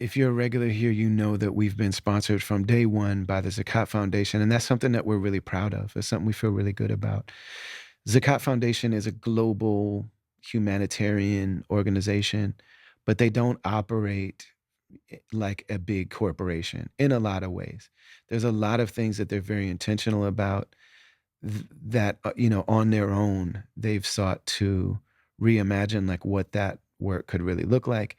If you're a regular here, you know that we've been sponsored from day one by the Zakat Foundation, and that's something that we're really proud of. It's something we feel really good about. Zakat Foundation is a global humanitarian organization, but they don't operate like a big corporation in a lot of ways. There's a lot of things that they're very intentional about that on their own they've sought to reimagine like what that work could really look like,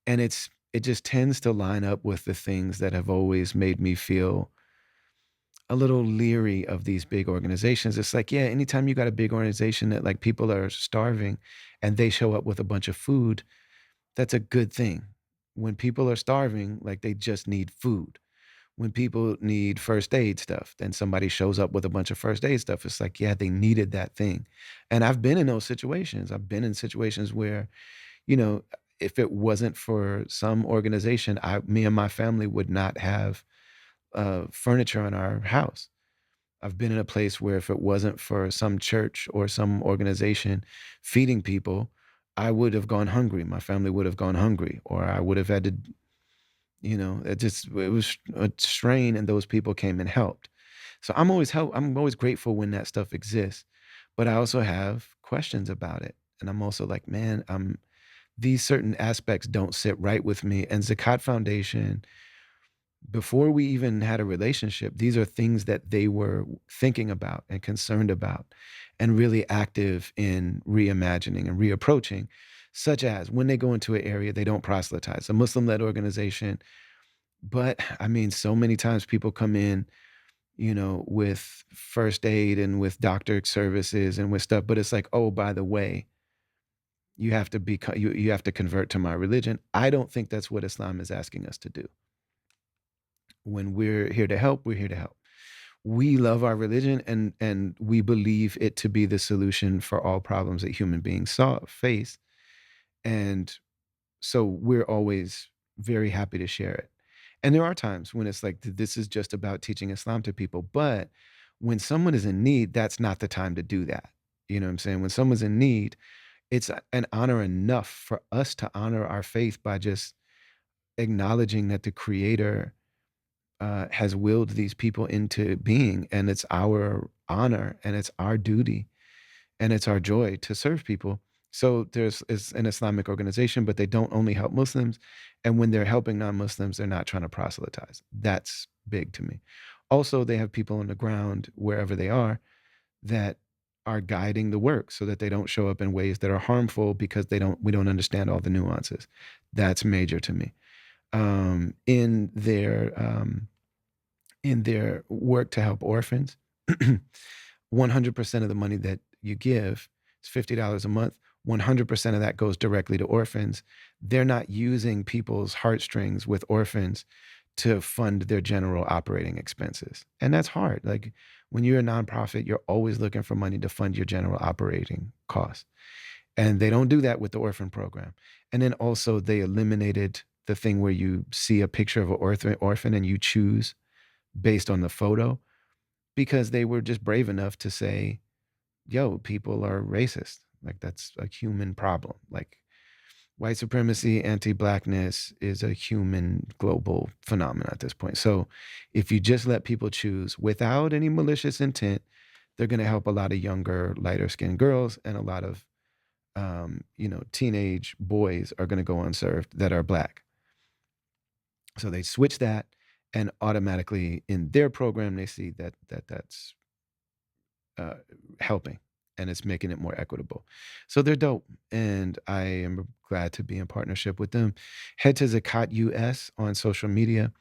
and it just tends to line up with the things that have always made me feel a little leery of these big organizations. It's like, yeah, anytime you got a big organization that like people are starving and they show up with a bunch of food, that's a good thing. When people are starving, like they just need food. When people need first aid stuff, then somebody shows up with a bunch of first aid stuff. It's like, yeah, they needed that thing. And I've been in those situations. I've been in situations where, you know, if it wasn't for some organization, me and my family would not have furniture in our house. I've been in a place where if it wasn't for some church or some organization feeding people, I would have gone hungry. My family would have gone hungry, or I would have had to, it was a strain, and those people came and helped. So I'm always grateful when that stuff exists, but I also have questions about it, and I'm also like, man, these certain aspects don't sit right with me. And Zakat Foundation, before we even had a relationship, these are things that they were thinking about and concerned about and really active in reimagining and reapproaching, such as when they go into an area, they don't proselytize, a Muslim led organization. But I mean, so many times people come in, with first aid and with doctor services and with stuff, but it's like, oh, by the way, you have to convert to my religion. I don't think that's what Islam is asking us to do. When we're here to help, we're here to help. We love our religion, and we believe it to be the solution for all problems that human beings face. And so we're always very happy to share it. And there are times when it's like, this is just about teaching Islam to people. But when someone is in need, that's not the time to do that. You know what I'm saying? When someone's in need, it's an honor enough for us to honor our faith by just acknowledging that the creator has willed these people into being, and it's our honor and it's our duty and it's our joy to serve people. So is an Islamic organization, but they don't only help Muslims. And when they're helping non-Muslims, they're not trying to proselytize. That's big to me. Also, they have people on the ground wherever they are that are guiding the work so that they don't show up in ways that are harmful because we don't understand all the nuances. That's major to me. Um, in their um, in their work to help orphans, 100% of the money that you give is $50 a month. 100% of that goes directly to orphans. They're not using people's heartstrings with orphans to fund their general operating expenses. And that's hard. Like when you're a nonprofit, you're always looking for money to fund your general operating costs. And they don't do that with the orphan program. And then also they eliminated the thing where you see a picture of an orphan and you choose based on the photo, because they were just brave enough to say, yo, people are racist. Like that's a human problem. Like white supremacy, anti-blackness is a human global phenomenon at this point. So if you just let people choose without any malicious intent, they're going to help a lot of younger, lighter skinned girls, and a lot of, teenage boys are going to go unserved that are black. So they switch that, and automatically in their program, they see that's uh, helping, and it's making it more equitable. So they're dope, and I am glad to be in partnership with them. Head to Zakat US on social media,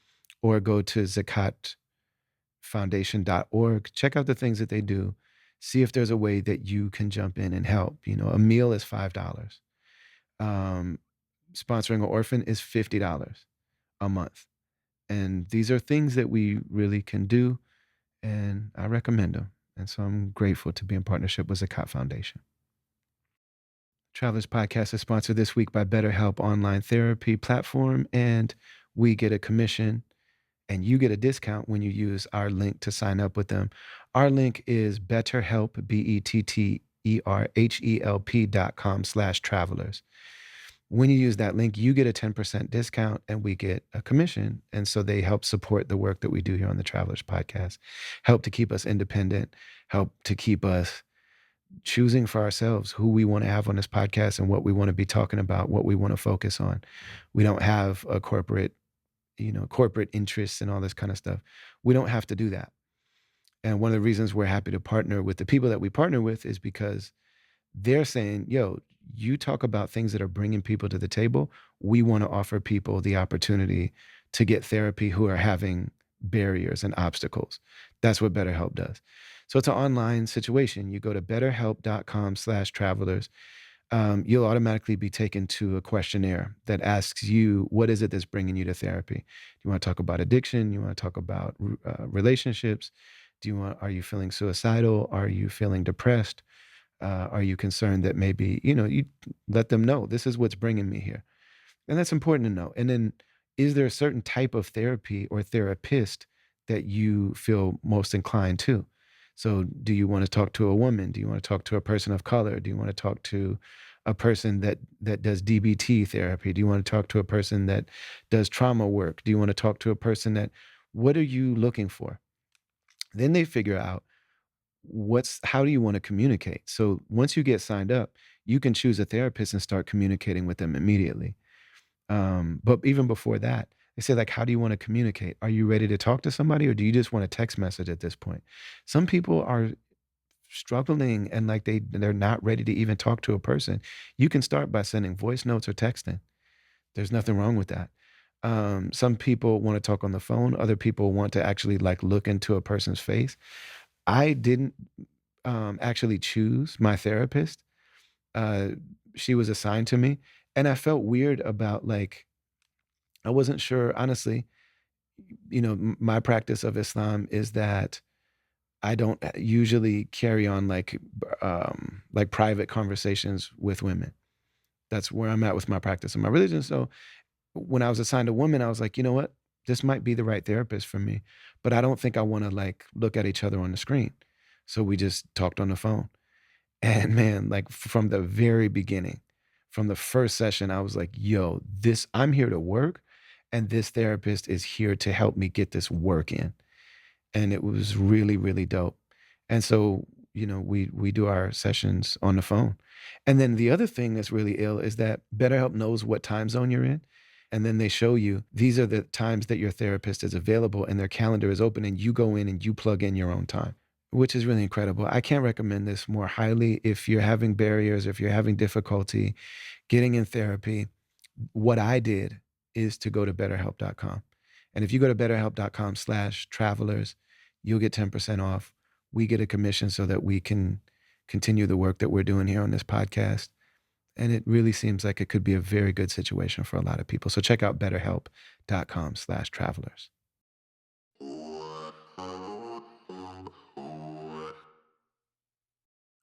or go to zakatfoundation.org. Check out the things that they do. See if there's a way that you can jump in and help. A meal is $5. Um, Sponsoring an orphan is $50 a month. And these are things that we really can do, and I recommend them. And so I'm grateful to be in partnership with Zakat Foundation. Travelers Podcast is sponsored this week by BetterHelp Online Therapy Platform, and we get a commission and you get a discount when you use our link to sign up with them. Our link is betterhelp, BETTERHELP.com/travelers. When you use that link, you get a 10% discount and we get a commission. And so they help support the work that we do here on the Travelers Podcast, help to keep us independent, help to keep us choosing for ourselves who we want to have on this podcast and what we want to be talking about, what we want to focus on. We don't have a corporate interests and all this kind of stuff. We don't have to do that. And one of the reasons we're happy to partner with the people that we partner with is because they're saying, yo, you talk about things that are bringing people to the table. We want to offer people the opportunity to get therapy who are having barriers and obstacles. That's what BetterHelp does. So it's an online situation. You go to betterhelp.com/travelers. You'll automatically be taken to a questionnaire that asks you, what is it that's bringing you to therapy? Do you want to talk about addiction? You want to talk about relationships? Are you feeling suicidal? Are you feeling depressed? Are you concerned that maybe, you let them know this is what's bringing me here? And that's important to know. And then, is there a certain type of therapy or therapist that you feel most inclined to? So, do you want to talk to a woman? Do you want to talk to a person of color? Do you want to talk to a person that does DBT therapy? Do you want to talk to a person that does trauma work? Do you want to talk to a person that, what are you looking for? Then they figure out how do you want to communicate? So once you get signed up, you can choose a therapist and start communicating with them immediately. But even before that, they say, like, how do you want to communicate? Are you ready to talk to somebody, or do you just want a text message at this point? Some people are struggling and like they're not ready to even talk to a person. You can start by sending voice notes or texting. There's nothing wrong with that. Some people want to talk on the phone. Other people want to actually like look into a person's face. I didn't actually choose my therapist. Uh, she was assigned to me, and I felt weird about like I wasn't sure. Honestly, my practice of Islam is that I don't usually carry on like private conversations with women. That's where I'm at with my practice and my religion. So when I was assigned a woman, I was like, you know what? This might be the right therapist for me, but I don't think I want to like look at each other on the screen. So we just talked on the phone. And man, like from the very beginning, from the first session, I was like, yo, I'm here to work, and this therapist is here to help me get this work in. And it was really, really dope. And so, we do our sessions on the phone. And then the other thing that's really ill is that BetterHelp knows what time zone you're in. And then they show you these are the times that your therapist is available and their calendar is open, and you go in and you plug in your own time, which is really incredible. I can't recommend this more highly. If you're having barriers, if you're having difficulty getting in therapy, what I did is to go to betterhelp.com. And if you go to betterhelp.com/travelers, you'll get 10% off. We get a commission so that we can continue the work that we're doing here on this podcast. And it really seems like it could be a very good situation for a lot of people. So check out betterhelp.com/travelers.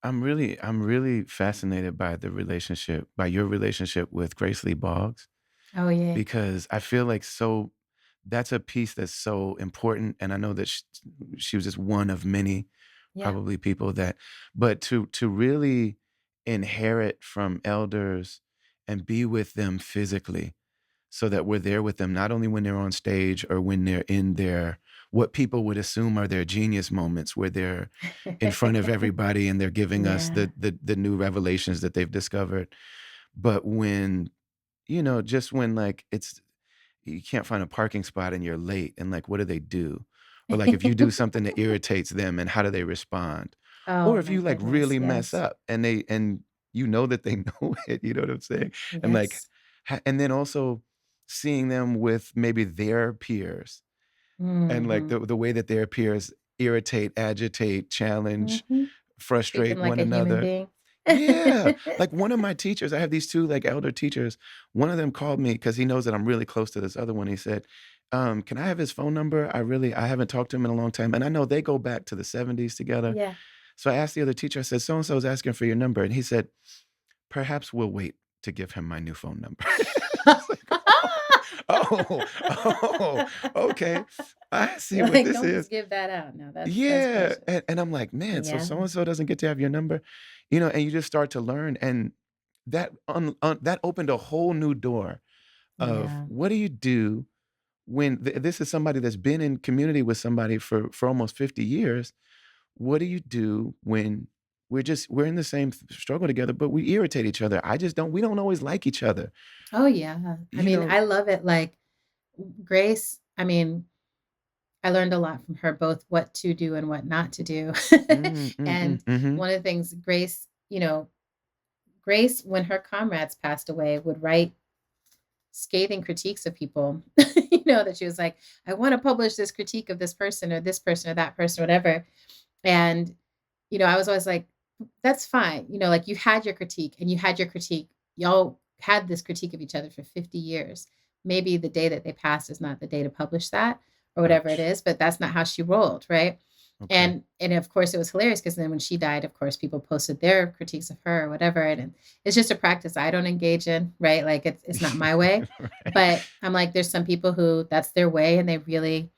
I'm really fascinated by by your relationship with Grace Lee Boggs,
Oh, yeah.
because I feel like that's a piece that's so important. And I know that she was just one of many
Yeah.
probably people but to really inherit from elders and be with them physically, so that we're there with them, not only when they're on stage or when they're in their, what people would assume are their genius moments, where they're in front of everybody and they're giving us
Yeah.
the new revelations that they've discovered. But just when like you can't find a parking spot and you're late, and like what do they do? Or like if you do something that irritates them, and how do they respond? Or
Oh
if
my
you like
goodness,
really mess
yes.
up and you know that they know it, you know what I'm saying? And like
Yes.
and then also seeing them with maybe their peers, and like
Mhm.
the way that their peers irritate, agitate, challenge,
Mhm. Treat them
frustrate
like
one
a human
another.
being.
Yeah. Like one of my teachers, I have these two like elder teachers. One of them called me because he knows that I'm really close to this other one. He said, can I have his phone number? I haven't talked to him in a long time. And I know they go back to the 70s together.
Yeah.
So I asked the other teacher, I said, so and so is asking for your number. And he said, perhaps we'll wait to give him my new phone number. I was like, oh, okay. I see
You're
what
like,
this
"Don't
is.
just give that out." No, that's
Yeah.
precious.
And I'm like, man, so
Yeah.
so and so doesn't get to have your number, and you just start to learn. And that opened a whole new door of
Yeah.
what do you do when this is somebody that's been in community with somebody for almost 50 years. What do you do when we're in the same struggle together, but we irritate each other? We don't always like each other.
Oh, yeah. I
You
mean,
know,
I love it. Like, Grace, I mean, I learned a lot from her, both what to do and what not to do. And
mhm.
one of the things Grace, Grace, when her comrades passed away, would write scathing critiques of people, that she was like, I want to publish this critique of this person or that person, or whatever. And, I was always like, that's fine. Like, you had your critique and you had your critique. Y'all had this critique of each other for 50 years. Maybe the day that they passed is not the day to publish that or whatever it
Ouch.
is, but that's not how she rolled, right?
Okay.
And of course it was hilarious because then when she died, of course, people posted their critiques of her or whatever. And it's just a practice I don't engage in, right? Like, it's not my way.
Right.
But I'm like, there's some people who that's their way and they really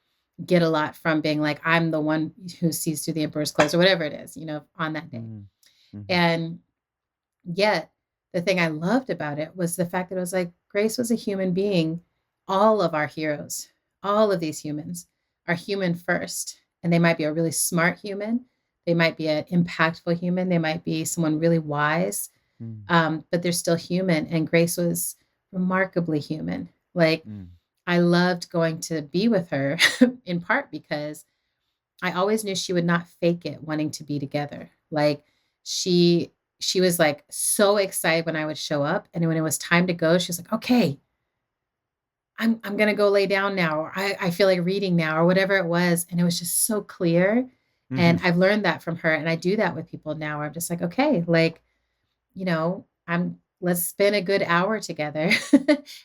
get a lot from being like, I'm the one who sees through the emperor's clothes or whatever it is, on that day.
Mm, mhm,
And yet, the thing I loved about it was the fact that it was like Grace was a human being. All of our heroes, all of these humans are human first. And they might be a really smart human. They might be an impactful human. They might be someone really wise,
mm,
but they're still human. And Grace was remarkably human. Like,
mm,
I loved going to be with her in part because I always knew she would not fake it wanting to be together. Like, she was like so excited when I would show up, and when it was time to go, she was like, "Okay, I'm gonna go lay down now, or I feel like reading now," or whatever it was, and it was just so clear.
mhm,
And I've learned that from her, and I do that with people now. Where I'm just like, okay, like, I'm let's spend a good hour together,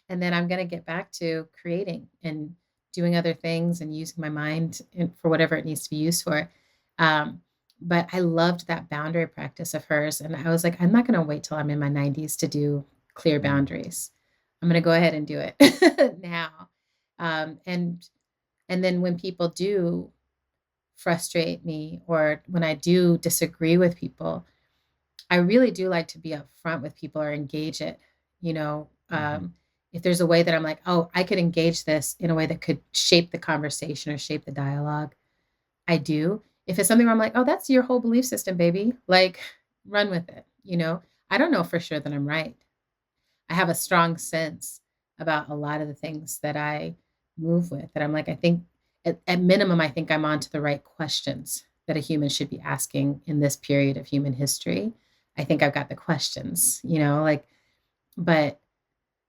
and then I'm gonna get back to creating and doing other things and using my mind for whatever it needs to be used for. Um, but I loved that boundary practice of hers, and I was like, I'm not gonna wait till I'm in my 90s to do clear
mm,
boundaries. I'm gonna go ahead and do it now. And then when people do frustrate me, or when I do disagree with people, I really do like to be upfront with people or engage it. You know,
mhm,
um, if there's a way that I'm like, oh, I could engage this in a way that could shape the conversation or shape the dialogue, I do. If it's something where I'm like, oh, that's your whole belief system, baby, like, run with it. I don't know for sure that I'm right. I have a strong sense about a lot of the things that I move with that I'm like, I think at minimum, I think I'm onto the right questions that a human should be asking in this period of human history. I think I've got the questions, like, but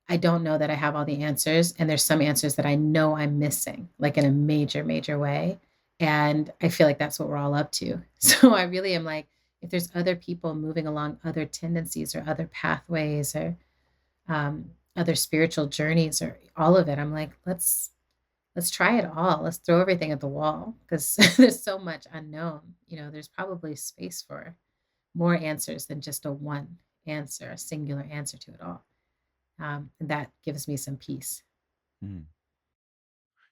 I don't know that I have all the answers. And there's some answers that I know I'm missing, like in a major, major way. And I feel like that's what we're all up to. So I really am like, if there's other people moving along other tendencies or other pathways or other spiritual journeys or all of it, I'm like, let's try it all. Let's throw everything at the wall because there's so much unknown. There's probably space for more answers than just a one answer, a singular answer to it all. And that gives me some peace.
mm.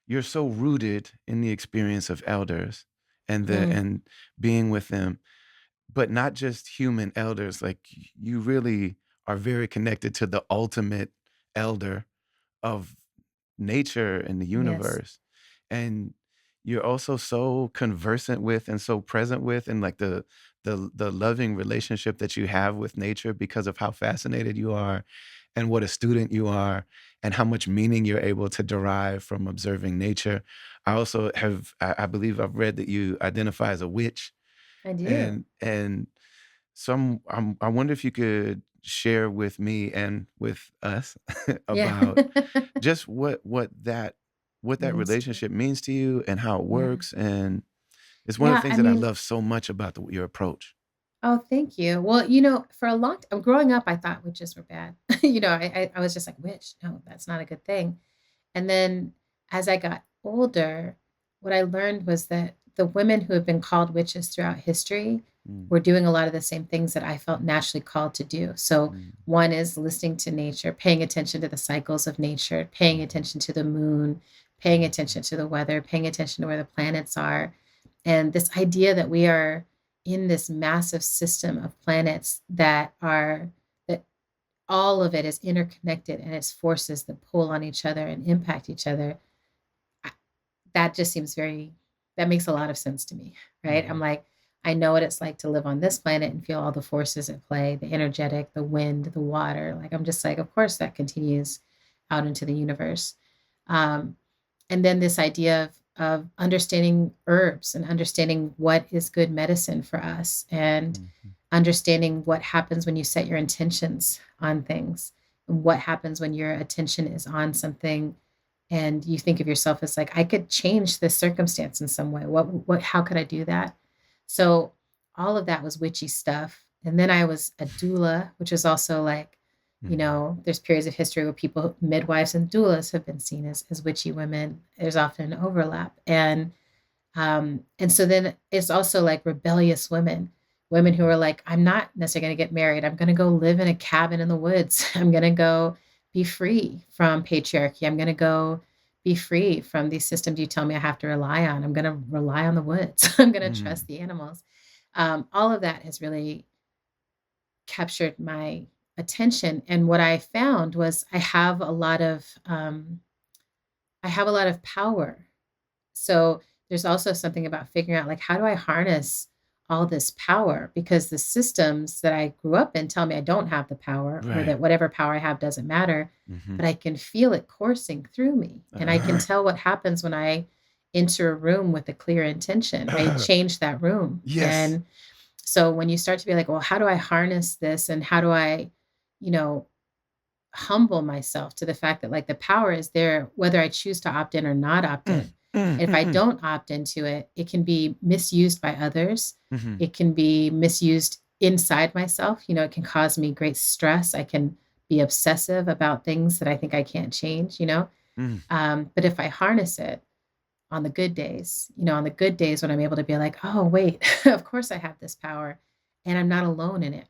You're so rooted in the experience of elders
Mm,
and being with them, but not just human elders, like, you really are very connected to the ultimate elder of nature and the
yes,
universe. And you're also so conversant with and so present with and like the loving relationship that you have with nature because of how fascinated you are and what a student you are and how much meaning you're able to derive from observing nature. I also I believe I've read that you identify as a witch,
I do.
and so I wonder if you could share with me and with us
Yeah.
about just what that
Means to you.
relationship means to you and how it
Yeah.
works, and it's one of the
Yeah.
things
I
that I
mean,
love so much about your approach.
oh, thank you. Well, for a long time growing up, I thought witches were bad. I was just like, witch, no, that's not a good thing. And then as I got older, what I learned was that the women who have been called witches throughout history
Mm,
were doing a lot of the same things that I felt naturally called to do. So,
mm,
one is listening to nature, paying attention to the cycles of nature, paying
mhm,
attention to the moon, paying
mhm,
attention to the weather, paying attention to where the planets are. And this idea that we are in this massive system of planets that all of it is interconnected and it's forces that pull on each other and impact each other. I- that just seems very, that makes a lot of sense to me, right? I'm
Mhm.
like, I know what it's like to live on this planet and feel all the forces at play, the energetic, the wind, the water. Like, I'm just like, of course that continues out into the universe. Um, and then this idea of understanding herbs and understanding what is good medicine for us, and
Mhm.
understanding what happens when you set your intentions on things, and what happens when your attention is on something and you think of yourself as like, I could change this circumstance in some way. What, how could I do that? So all of that was witchy stuff. And then I was a doula, which is also like,
Mhm.
there's periods of history where people, midwives and doulas, have been seen as witchy women. There's often an overlap. And so then it's also like rebellious women, women who
Mhm.
are like, I'm not necessarily going to get married. I'm going to go live in a cabin in the woods. I'm going to go be free from patriarchy. I'm going to go be free from these systems you tell me I have to rely on. I'm going to rely on the woods. I'm going to trust
Mhm.
the animals. All of that has really captured my attention. And what I found was I have a lot of power. So there's also something about figuring out, like, how do I harness all this power? Because the systems that I grew up in tell me I don't have the power, or
Right.
that whatever power I have doesn't matter,
Mhm.
but I can feel it coursing through me. And I can tell what happens when I enter a room with a clear intention. I change that room.
Yes.
And so when you start to be like, well, how do I harness this? And how do I, you know, humble myself to the fact that, like, the power is there whether I choose to opt in or not opt
Mm,
in.
mm,
And if
mm,
I
mm.
don't opt into it, it can be misused by others.
Mhm.
It can be misused inside myself. It can cause me great stress. I can be obsessive about things that I think I can't change.
Mm.
But if I harness it on the good days, on the good days when I'm able to be like, oh, wait, of course I have this power and I'm not alone in it.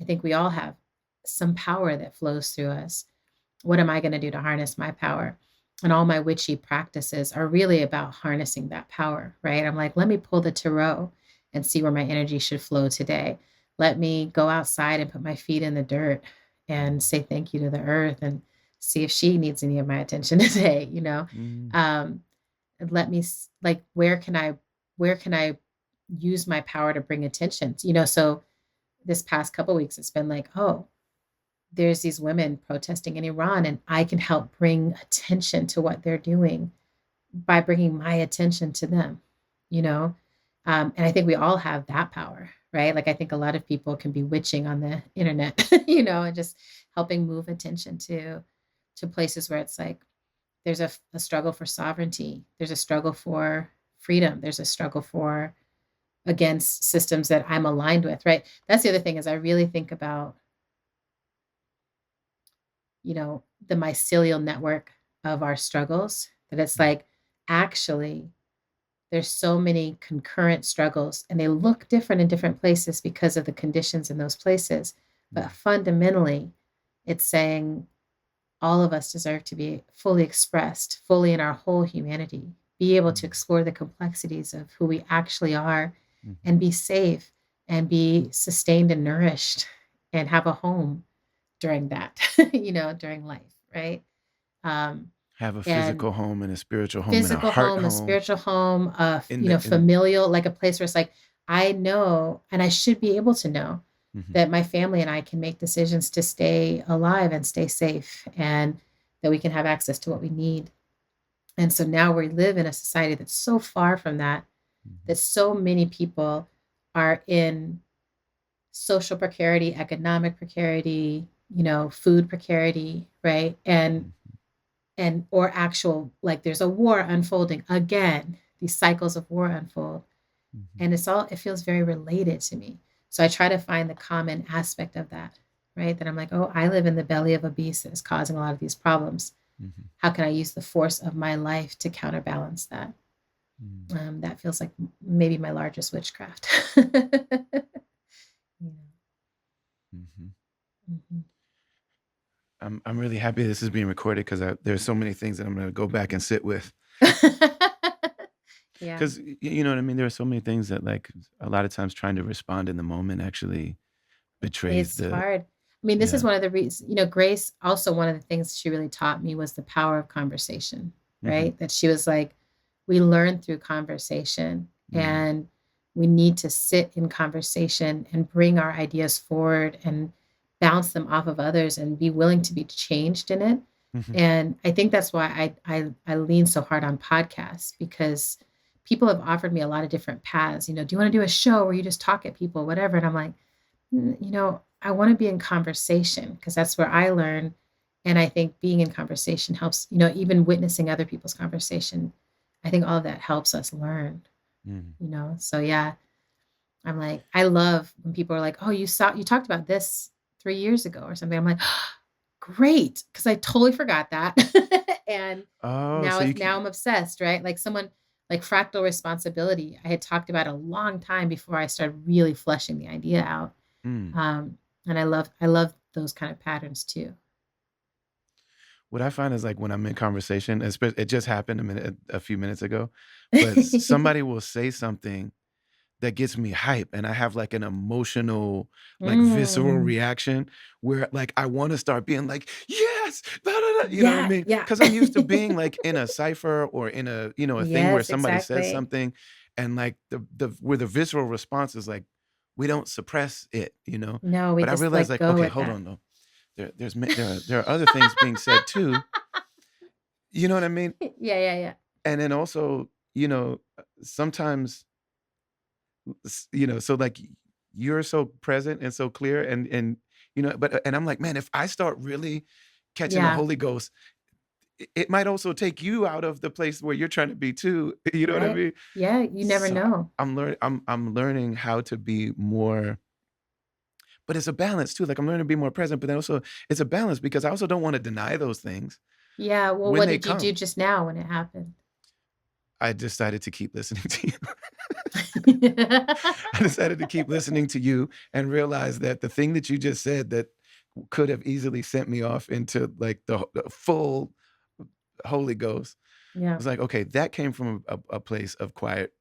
I think we all have some power that flows through us. What am I going to do to harness my power? And all my witchy practices are really about harnessing that power, right? I'm like, let me pull the tarot and see where my energy should flow today. Let me go outside and put my feet in the dirt and say thank you to the earth and see if she needs any of my attention today.
Mm.
Um, and let me like, where can I use my power to bring attention. So this past couple weeks it's been like, oh, there's these women protesting in Iran, and I can help bring attention to what they're doing by bringing my attention to them, you know? And I think we all have that power, right? Like, I think a lot of people can be witching on the internet, and just helping move attention to places where it's like there's a struggle for sovereignty, there's a struggle for freedom, there's a struggle for against systems that I'm aligned with, right? That's the other thing is I really think about the mycelial network of our struggles, that it's
Mm.
like, actually, there's so many concurrent struggles and they look different in different places because of the conditions in those places. But
Mm.
fundamentally, it's saying all of us deserve to be fully expressed, fully in our whole humanity, be able to
Mm.
explore the complexities of who we actually are
Mhm.
and be safe and be sustained and nourished and have a home during that, during life, right? Um,
Have a
and
physical home and a spiritual home and a
physical
heart
home, a
home
spiritual home,
in the in
familial, like a place where it's like, I know, and I should be able to know
Mhm.
that my family and I can make decisions to stay alive and stay safe, and that we can have access to what we need. And so now we live in a society that's so far from that,
Mhm.
that so many people are in social precarity, economic precarity, food precarity, right?
Mhm.
And or actual, like, there's a war unfolding again, these cycles of war unfold,
Mhm.
and it feels very related to me. So I try to find the common aspect of that, right? That I'm like, oh, I live in the belly of a beast that is causing a lot of these problems.
Mhm.
How can I use the force of my life to counterbalance that?
Mm.
That feels like maybe my largest witchcraft. Yeah.
Mhm.
Mhm.
I'm really happy this is being recorded because there's so many things that I'm gonna go back and sit with.
Yeah,
'Cause you know what I mean? There are so many things that, like, a lot of times trying to respond in the moment actually betrays
it's
the
hard. I mean, this is
Yeah.
one of the reasons, Grace, also one of the things she really taught me was the power of conversation,
Mhm.
right? That she was like, we learn through conversation
Mm.
and we need to sit in conversation and bring our ideas forward and bounce them off of others and be willing to be changed in it.
Mhm.
And I think that's why I lean so hard on podcasts because people have offered me a lot of different paths. Do you want to do a show where you just talk at people, whatever? And I'm like, I want to be in conversation because that's where I learn. And I think being in conversation helps, even witnessing other people's conversation. I think all of that helps us learn,
Mm.
So yeah, I'm like, I love when people are like, oh, you talked about this 3 years ago or something. I'm like, great. Cause I totally forgot that. And
Oh,
now,
so you
now
can
I'm obsessed, right? Like someone like fractal responsibility. I had talked about a long time before I started really fleshing the idea out.
mm.
Um, and I love those kind of patterns too.
What I find is, like, when I'm in conversation, it just happened a few minutes ago, but somebody will say something that gets me hype, and I have, like, an emotional, like, visceral
Mm.
reaction where, like, I wanna start being like, "Yes! Da, da, da," you know what I
Yeah,
mean?
yeah.
Because 'Cause I'm used to being, like, in a cipher or in a, a thing where
Yes,
somebody says
exactly.
something and, like, the visceral response is, like, we don't suppress it, you know?
No, we
But I
just
realize,
like
like,
go
"Okay,
with
hold
that.
on, though. There are other things being said too." You know what I mean?
Yeah, yeah, yeah.
And then also, sometimes so, like, you're so present and so clear and but and I'm like, "Man, if I start really catching the
Yeah,
Holy Ghost, it might also take you out of the place where you're trying to be too." You know what I
right.
mean?
Yeah, you never
So,
know.
I'm learning how to be more, but it's a balance too, like, I'm learning to be more present, but then also it's a balance because I also don't wanna deny those things
Yeah, well,
when
what
they
did you do
come.
just now when it happened?
I decided to keep listening to you. I decided to keep listening to you and realize that the thing that you just said that could have easily sent me off into, like, the full Holy Ghost
Yeah.
was like, "Okay, that came from a place of quiet,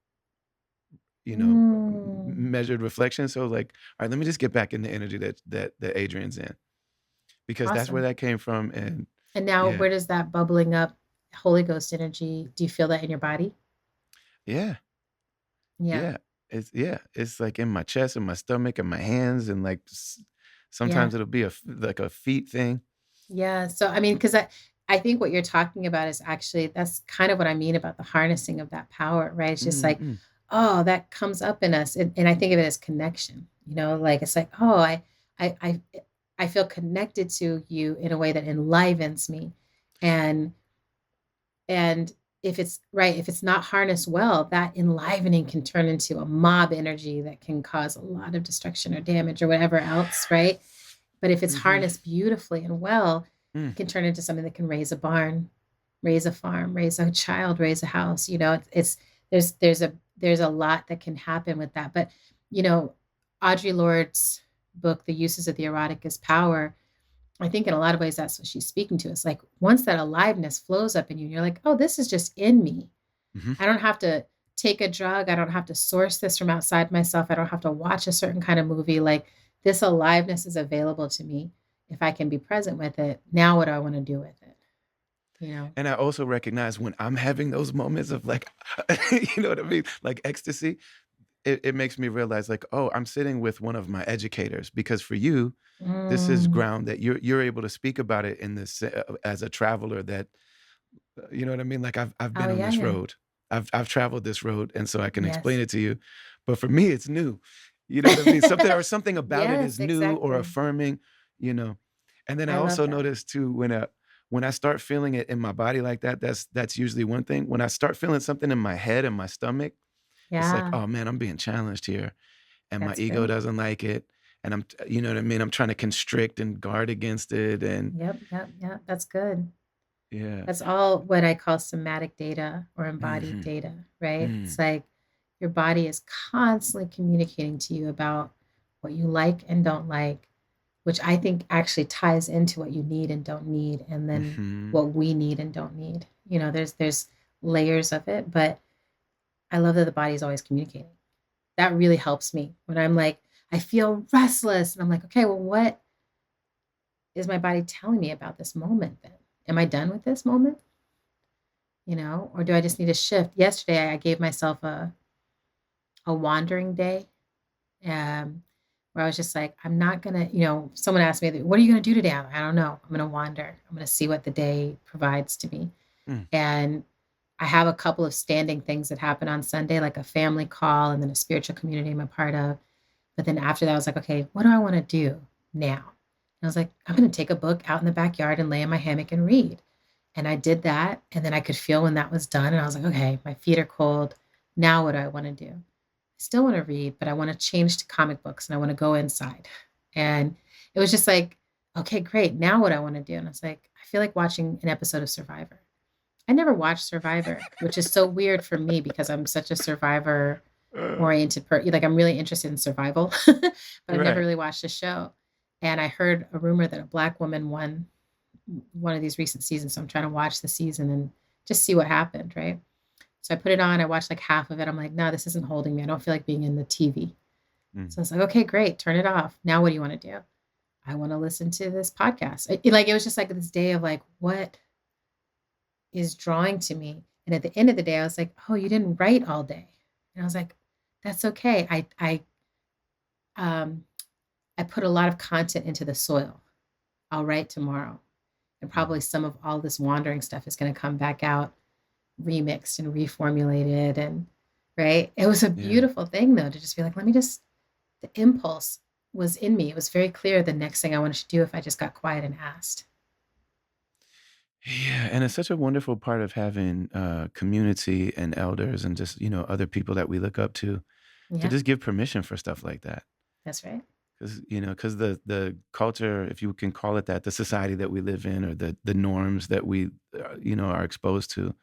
Mm,
measured reflection." So, like, "Alright, let me just get back in the energy that Adrian's in, because that's where
awesome.
that came from." And
And now
yeah,
where does that bubbling up Holy Ghost energy, do you feel that in your body?
yeah,
Yeah.
yeah. It's, like, in my chest and my stomach and my hands and, like,
Yeah.
sometimes it'll be like a feet thing.
Yeah. So, I mean, because I think what you're talking about is actually that's kind of what I mean about the harnessing of that power, right? It's just
Mm,
like,
mm,
oh, that comes up in us. And I think of it as connection, like it's like, oh, I, I, I feel connected to you in a way that enlivens me. And, and if it's right, if it's not harnessed well, that enlivening can turn into a mob energy that can cause a lot of destruction or damage or whatever else, right? But if it's
mhm,
harnessed beautifully and well,
mm.
it can turn into something that can raise a barn, raise a farm, raise a child, raise a house. It's there's a lot that can happen with that. But you know, Audre Lorde's book, The Uses of the Erotic is Power, I think in a lot of ways that's what she's speaking to. It's like once that aliveness flows up in you, and you're like, oh, this is just in me.
Mhm.
I don't have to take a drug. I don't have to source this from outside myself. I don't have to watch a certain kind of movie. Like this aliveness is available to me if I can be present with it. Now, what do I want to do with it? You know?
And I also recognize when I'm having those moments of, like, you know what I mean? Like ecstasy, it makes me realize, like, "Oh, I'm sitting with one of my educators," because for you, this is
Mm.
ground that you're able to speak about it in this, as a traveler that, you know what I mean? Like, I've
Oh
been on
yeah,
this
yeah.
road. I've traveled this road, and so I can explain
Yes.
it to you. But for me, it's new. You know what I mean? Something about it
Yes,
is new or
exactly.
affirming, you know? And then I
I love
also
that.
notice too when I start feeling it in my body like that, that's usually one thing. When I start feeling something in my head and my stomach, it's like,
Yeah,
"Oh, man, I'm being challenged here, and my
that's
ego
great.
doesn't like it." And you know what I mean? I'm trying to constrict and guard against it, and
Yep, yep, yep. That's good.
yeah.
That's all what I call somatic data or embodied
Mhm.
data, right? It's
Mm.
like your body is constantly communicating to you about what you like and don't like, which I think actually ties into what you need and don't need, and then
Mhm.
what we need and don't need. There's layers of it, but I love that the body is always communicating. That really helps me when I'm like, I feel restless, and I'm like, okay, well, what? is my body telling me about this moment then? Am I done with this moment? Or do I just need to shift? Yesterday, I gave myself a wandering day, um, where I was just like, I'm not gonna, someone asked me, what are you gonna do today? I don't know. I'm gonna wander. I'm gonna see what the day provides to me.
Mm,
And I have a couple of standing things that happen on Sunday, like a family call and then a spiritual community I'm a part of. But then after that, I was like, okay, what do I want to do now? And I was like, I'm going to take a book out in the backyard and lay in my hammock and read. And I did that. And then I could feel when that was done. And I was like, okay, my feet are cold. Now what do I want to do? I still want to read, but I want to change to comic books and I want to go inside. And it was just like, okay, great. Now what I want to do? And I was like, I feel like watching an episode of Survivor. I never watched Survivor, which is so weird for me because I'm such a Survivor
uh,
oriented like I'm really interested in survival, but I've never
right.
really watched the show. And I heard a rumor that a black woman won one of these recent seasons. So I'm trying to watch the season and just see what happened, right? So I put it on, I watched like half of it. I'm like, no, this isn't holding me. I don't feel like being in the TV.
Mm,
So I was like, okay, great, turn it off. Now what do you want to do? I want to listen to this podcast. It was just like this day of like, what is drawing to me? And at the end of the day, I was like, oh, you didn't write all day. And I was like, that's okay. Um, I put a lot of content into the soil. I'll write tomorrow. And
mm,
probably some of all this wandering stuff is going to come back out remixed and reformulated. And right. It was a
yeah.
beautiful thing, though, to just be like, the impulse was in me. It was very clear the next thing I wanted to do if I just got quiet and asked.
Yeah, and it's such a wonderful part of having community and elders and just other people that we look up to
Yeah,
just give permission for stuff like that.
that's right.
Because the culture, if you can call it that, the society that we live in, or the norms that we are exposed to,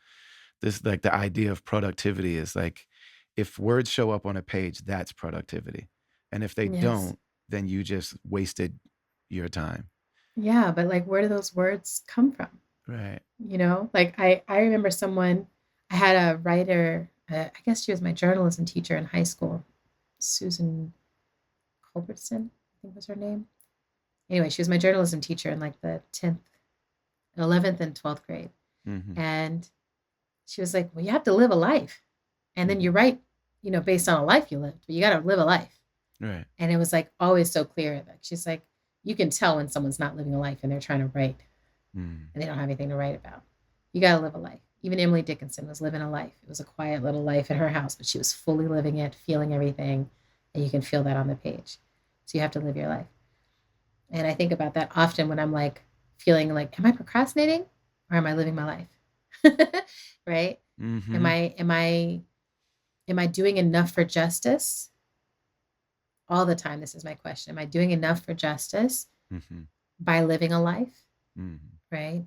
this, like, the idea of productivity is like, if words show up on a page, that's productivity, and if they
Yes.
don't, then you just wasted your time.
Yeah. But like, where do those words come from?
Right.
Like I remember I had a writer, I guess she was my journalism teacher in high school, Susan Culbertson, I think was her name. Anyway, she was my journalism teacher in like the 10th, 11th, and 12th grade.
Mhm.
And she was like, well, you have to live a life. And then you
Mhm.
write, based on a life you lived, but you got to live a life.
Right.
And it was like always so clear that she's like, you can tell when someone's not living a life and they're trying to write
Mm.
and they don't have anything to write about. You got to live a life. Even Emily Dickinson was living a life. It was a quiet little life in her house, but she was fully living it, feeling everything. And you can feel that on the page. So you have to live your life. And I think about that often when I'm like feeling like, am I procrastinating or am I living my life? Right? Am
Mhm.
I am I am I doing enough for justice? All the time, this is my question. Am I doing enough for justice
Mhm.
by living a life?
Mhm.
Right?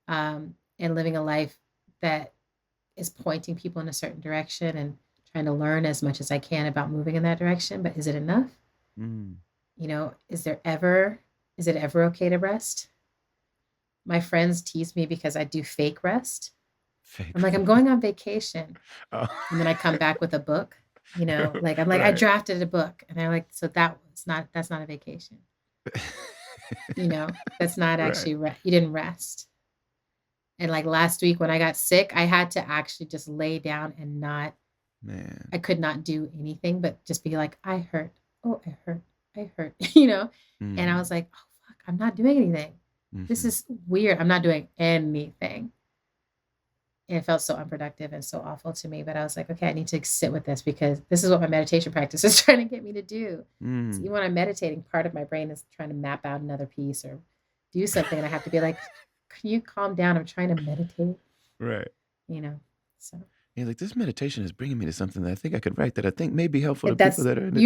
And living a life that is pointing people in a certain direction and trying to learn as much as I can about moving in that direction. But is it enough?
Mm.
Is it ever okay to rest? My friends tease me because I do fake rest. I'm
Fake.
like, I'm going on vacation.
Oh.
And then I come back with a book, like I'm like, I
Right.
drafted a book. And they're like, so that's not a vacation. That's not
Right.
actually, you didn't rest. And like last week when I got sick, I had to actually just lay down and
Man.
I could not do anything but just be like, I hurt. Oh, I hurt. I hurt, And I
Mm.
was like, oh, fuck, I'm not doing anything. This
Mhm.
is weird. I'm not doing anything. And it felt so unproductive and so awful to me. But I was like, okay, I need to sit with this because this is what my meditation practice is trying to get me to do. So
Mm.
even when I'm meditating, part of my brain is trying to map out another piece or do something. And I have to be like, can you calm down? I'm trying to meditate,
Right.
you know? So
Yeah, like, this meditation is bringing me to something that I think I could write that I think may be helpful to people
that's,
that are in it.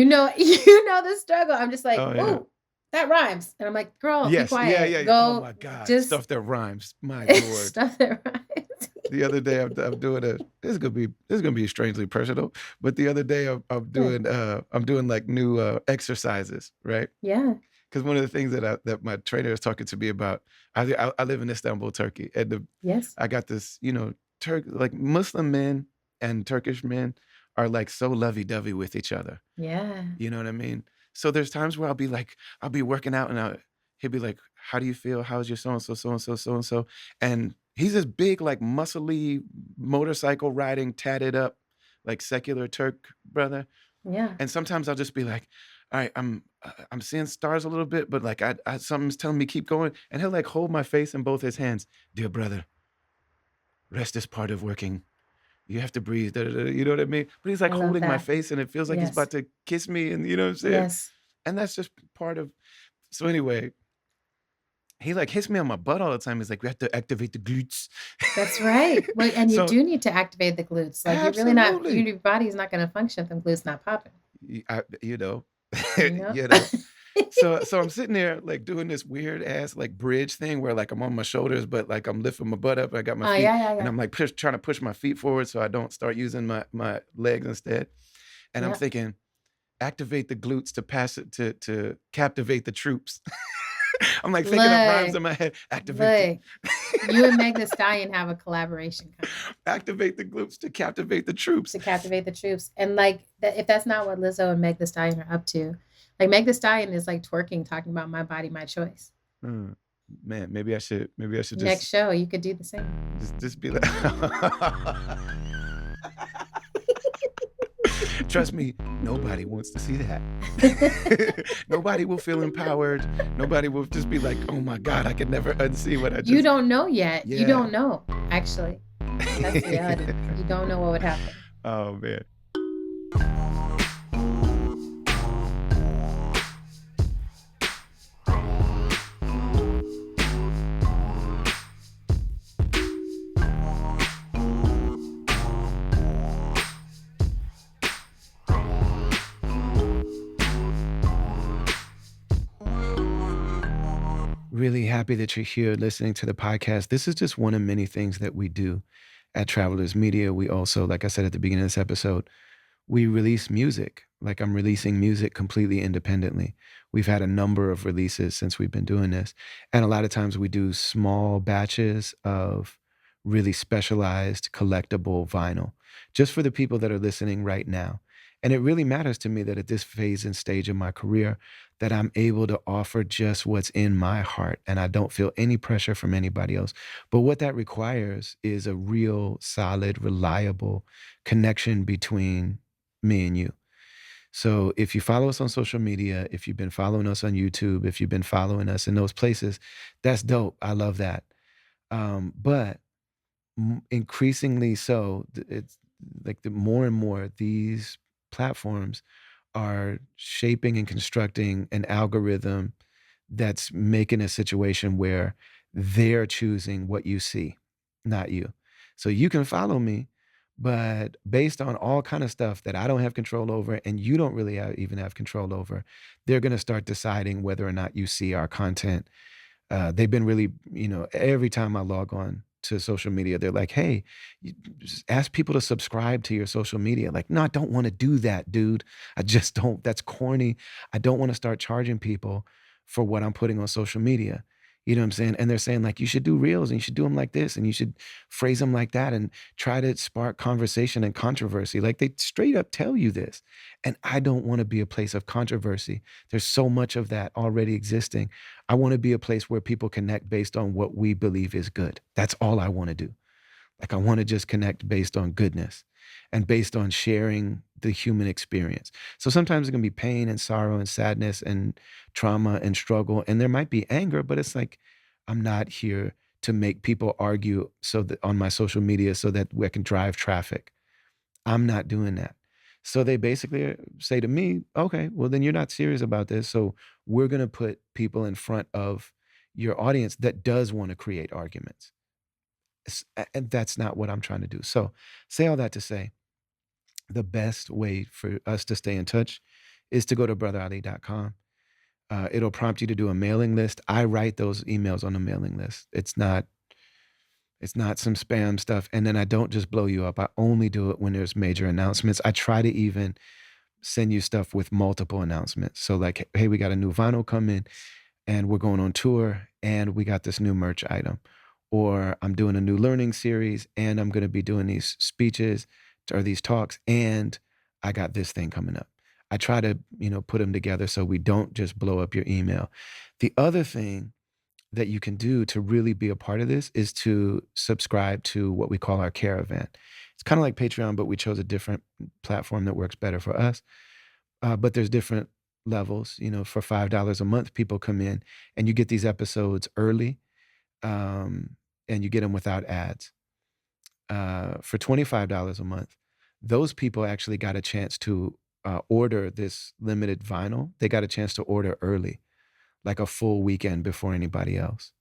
the struggle. I'm just like,
Oh, yeah.
oh, that rhymes. And I'm like, girl, be
Yes. Yeah,
quiet.
yeah, yeah. Oh
Go
my god.
just
Stuff that rhymes. My lord.
stuff that rhymes.
The other day, I'm doing this is gonna be strangely personal, but the other day,
Good.
I'm doing, like, new, exercises, right?
Yeah.
Because one of the things that my trainer is talking to me about, I live in Istanbul, Turkey, and
Yes.
I got this, like, Muslim men and Turkish men are, like, so lovey-dovey with each other,
Yeah.
you know what I mean? So there's times where I'll be working out and he'll be like, "How do you feel? How's your so and so, so and so, so and so?" And he's this big, like muscly motorcycle riding, tatted up, like secular Turk brother.
Yeah.
And sometimes I'll just be like, "All right, I'm seeing stars a little bit, but like I something's telling me keep going." And he'll like hold my face in both his hands. "Dear brother, rest is part of working. You have to breathe." Da, da, da, you know what I mean? But he's like
I love
holding my
that.
face, and it feels like he's
Yes.
about to kiss me, and you know what I'm saying?
Yes.
And that's just part of. So anyway, he like hits me on my butt all the time. He's like, "We have to activate the glutes."
That's right. Well, and you
So
do need to activate the glutes. Like you're really not
absolutely,
your body's not gonna function if the glutes not popping.
you know,
You know?
you know. So I'm sitting there like doing this weird ass like bridge thing where like I'm on my shoulders, but like I'm lifting my butt up. I got my
Oh,
feet,
yeah, yeah,
and
yeah.
I'm like trying to push my feet forward so I don't start using my legs instead. And I'm
Yep.
thinking, activate the glutes to pass it to captivate the troops. I'm like thinking up rhymes
Look,
in my head. Activate the
look. You and Meg the Stallion have a collaboration coming
activate the glutes to captivate the troops.
to captivate the troops. And like that, if that's not what Lizzo and Meg the Stallion are up to, like Meg the Stallion is like twerking, talking about my body, my choice.
Hmm, man, maybe I should
Next show, you could do the same.
just be like trust me, nobody wants to see that. Nobody will feel empowered. Nobody will just be like, "Oh my god, I can never unsee what I
You
just."
don't know yet. You
Yeah.
don't know, actually. That's the reality. You don't know what would happen.
Oh man. Really happy that you're here listening to the podcast. This is just one of many things that we do at Travelers Media. We also, like I said at the beginning of this episode, we release music. Like I'm releasing music completely independently. We've had a number of releases since we've been doing this. And a lot of times we do small batches of really specialized collectible vinyl just for the people that are listening right now. And it really matters to me that at this phase and stage of my career that I'm able to offer just what's in my heart and I don't feel any pressure from anybody else. But what that requires is a real solid, reliable connection between me and you. So if you follow us on social media, if you've been following us on YouTube, if you've been following us in those places, that's dope. I love that. But increasingly so, it's like the more and more these platforms are shaping and constructing an algorithm that's making a situation where they're choosing what you see, not you. So you can follow me, but based on all kind of stuff that I don't have control over and you don't really even have control over, they're going to start deciding whether or not you see our content. They've been really, every time I log on to social media, they're like, "Hey, you just ask people to subscribe to your social media." Like, no, I don't want to do that, dude. I just don't. That's corny. I don't want to start charging people for what I'm putting on social media. You know what I'm saying? And they're saying like you should do reels and you should do them like this and you should phrase them like that and try to spark conversation and controversy. Like they straight up tell you this. And I don't want to be a place of controversy. There's so much of that already existing. I want to be a place where people connect based on what we believe is good. That's all I want to do. Like I want to just connect based on goodness and based on sharing the human experience. So sometimes it can be pain and sorrow and sadness and trauma and struggle. And there might be anger, but it's like, I'm not here to make people argue so that on my social media so that we can drive traffic. I'm not doing that. So they basically say to me, okay, well, then you're not serious about this. So we're going to put people in front of your audience that does want to create arguments. And that's not what I'm trying to do. So, say all that to say, the best way for us to stay in touch is to go to brotherali.com. It'll prompt you to do a mailing list. I write those emails on the mailing list. It's not some spam stuff. And then I don't just blow you up. I only do it when there's major announcements. I try to even send you stuff with multiple announcements. So like, hey, we got a new vinyl coming and we're going on tour and we got this new merch item. Or I'm doing a new learning series and I'm going to be doing these speeches or these talks and I got this thing coming up. I try to, put them together so we don't just blow up your email. The other thing that you can do to really be a part of this is to subscribe to what we call our caravan. It's kind of like Patreon, but we chose a different platform that works better for us. But there's different levels. For $5 a month, people come in and you get these episodes early, um, and you get them without ads. For $25 a month, those people actually got a chance to order this limited vinyl. They got a chance to order early, like a full weekend before anybody else.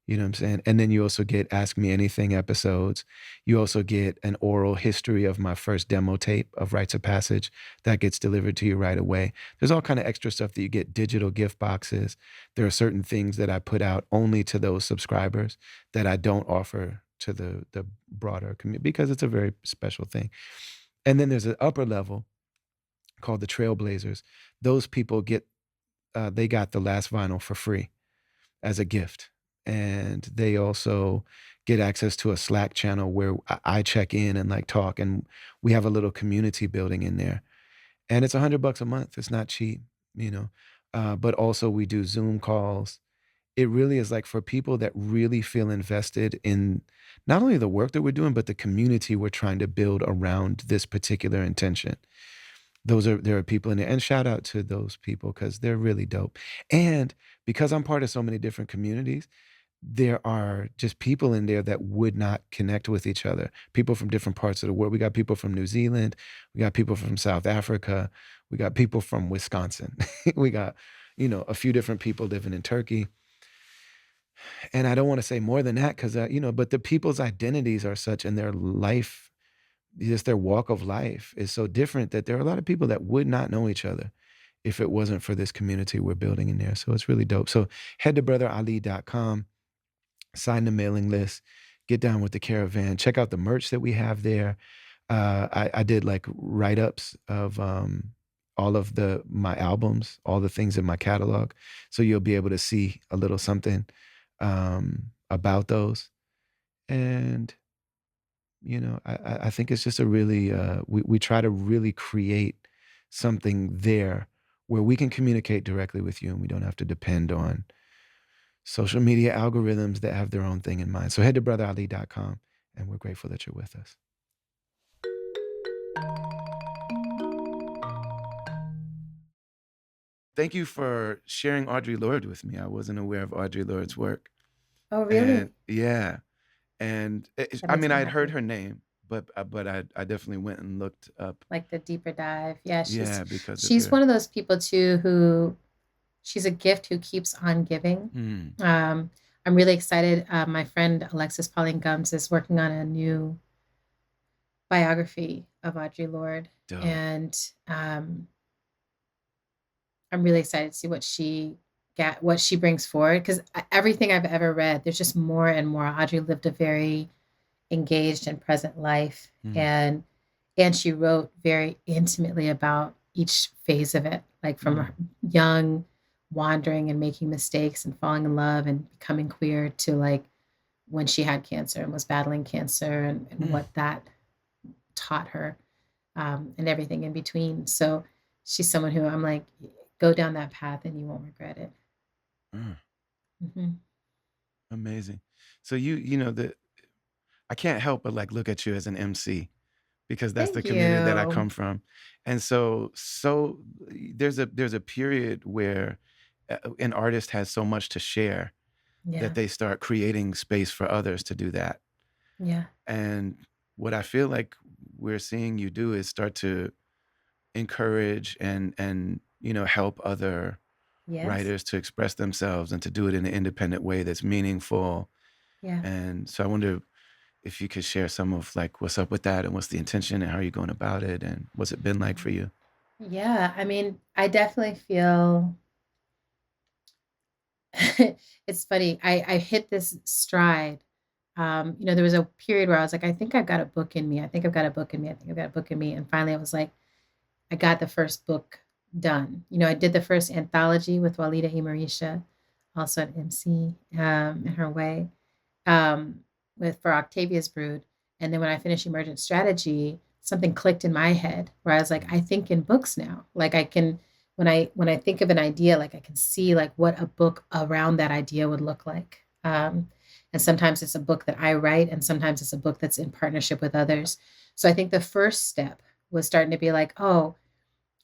You know what I'm saying? And then you also get Ask Me Anything episodes. You also get an oral history of my first demo tape of Rites of Passage that gets delivered to you right away. There's all kind of extra stuff that you get, digital gift boxes. There are certain things that I put out only to those subscribers that I don't offer to the broader community because it's a very special thing. And then there's an upper level called the Trailblazers. Those people they got the last vinyl for free as a gift. And they also get access to a Slack channel where I check in and like talk, and we have a little community building in there. And it's $100 a month. It's not cheap, you know. But also we do Zoom calls. It really is like for people that really feel invested in not only the work that we're doing, but the community we're trying to build around this particular intention. There are people in there, and shout out to those people because they're really dope. And because I'm part of so many different communities, there are just people in there that would not connect with each other. People from different parts of the world. We got people from New Zealand. We got people from South Africa. We got people from Wisconsin. We got, a few different people living in Turkey. And I don't want to say more than that because, but the people's identities are such and their life, just their walk of life is so different that there are a lot of people that would not know each other if it wasn't for this community we're building in there. So it's really dope. So head to brotherali.com, sign the mailing list, get down with the caravan, check out the merch that we have there. I did like write-ups of all of my albums, all the things in my catalog. So you'll be able to see a little something about those. And I think it's just a really we try to really create something there where we can communicate directly with you and we don't have to depend on social media algorithms that have their own thing in mind. So head to brotherali.com and we're grateful that you're with us. Thank you for sharing Audre Lorde with me. I wasn't aware of Audre Lorde's work.
Oh,
And
really?
yeah, and
That
I
makes
mean,
me
I'd heard
happy.
her name, but I definitely went and looked up,
Like the deeper dive. Yeah,
yeah, because of
she's
her.
one of those people too who she's a gift who keeps on giving.
Hmm,
Um, I'm really excited. My friend Alexis Pauline Gums is working on a new biography of Audre Lorde,
dope.
and I'm really excited to see what she brings forward because everything I've ever read, there's just more and more. Audre lived a very engaged and present life,
Mm,
and she wrote very intimately about each phase of it, like from
mm,
her young wandering and making mistakes and falling in love and becoming queer to like when she had cancer and was battling cancer and
mm,
what that taught her, and everything in between. So she's someone who I'm like, go down that path and you won't regret it.
mm.
Hmm.
Amazing. So the I can't help but like look at you as an MC because that's the
Thank
community that I
you.
come from. And so there's a period where an artist has so much to share that
Yeah.
they start creating space for others to do that.
Yeah.
And what I feel like we're seeing you do is start to encourage and help other
Yes.
writers to express themselves and to do it in an independent way that's meaningful.
Yeah.
And so I wonder if you could share some of like what's up with that and what's the intention and how are you going about it and what's it been like for you?
Yeah. I mean, I definitely feel it's funny. I hit this stride. There was a period where I was like, I think I've got a book in me. I think I've got a book in me. I think I've got a book in me. And finally, I was like, I got the first book done. I did the first anthology with Walida Marisha, also at MC, in her way, um, with for Octavia's Brood. And then when I finished Emergent Strategy, something clicked in my head where I was like,
Mm.
I think in books now. Like I can, when I think of an idea, like I can see like what a book around that idea would look like. And sometimes it's a book that I write, and sometimes it's a book that's in partnership with others. So I think the first step was starting to be like, oh,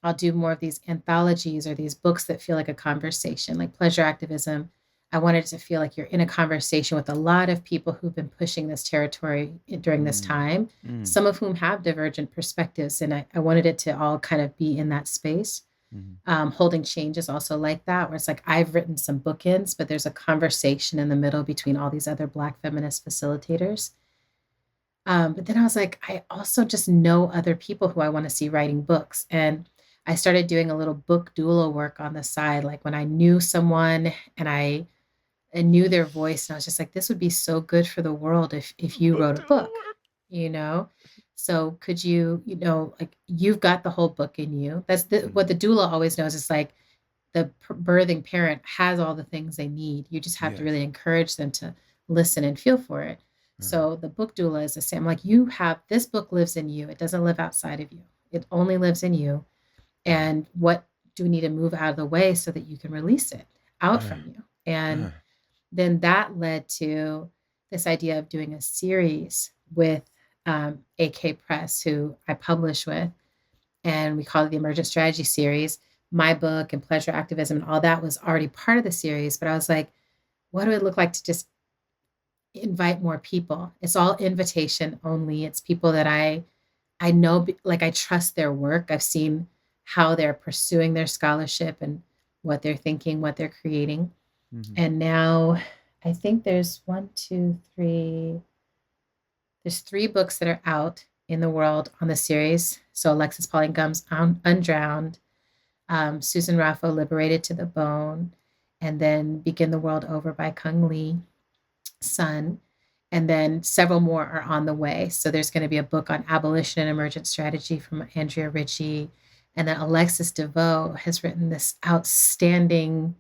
I'll do more of these anthologies or these books that feel like a conversation, like pleasure activism. I wanted it to feel like you're in a conversation with a lot of people who've been pushing this territory during this
Mm.
time,
Mm.
some of whom have divergent perspectives. And I wanted it to all kind of be in that space.
Mhm.
Holding change is also like that, where it's like I've written some bookends, but there's a conversation in the middle between all these other Black feminist facilitators. But then I was like, I also just know other people who I want to see writing books. And I started doing a little book doula work on the side. Like when I knew someone and I knew their voice, and I was just like, this would be so good for the world if you
Book
wrote a
doula
book,
work.
you know? So could you, like you've got the whole book in you. That's what
Mhm.
the doula always knows is like the birthing parent has all the things they need. You just have to
Yes.
really encourage them to listen and feel for it.
Uh-huh.
So the book doula is the same. Like you have this book lives in you. It doesn't live outside of you. It only lives in you.
Uh-huh.
And what do we need to move out of the way so that you can release it out
Uh-huh.
from you? And
Uh-huh.
then that led to this idea of doing a series with AK Press, who I publish with, and we call it the Emergent Strategy series. My book and pleasure activism and all that was already part of the series, but I was like, what do it look like to just invite more people? It's all invitation only. It's people that I know, like I trust their work. I've seen how they're pursuing their scholarship and what they're thinking, what they're creating.
Mhm.
And now I think there's there's three books that are out in the world on the series. So Alexis Pauline Gumbs Undrowned, Susan Raffo, Liberated to the Bone, and then Begin the World Over by Kung Lee, Sun. And then several more are on the way. So there's going to be a book on abolition and emergent strategy from Andrea Ritchie. And then Alexis DeVoe has written this outstanding,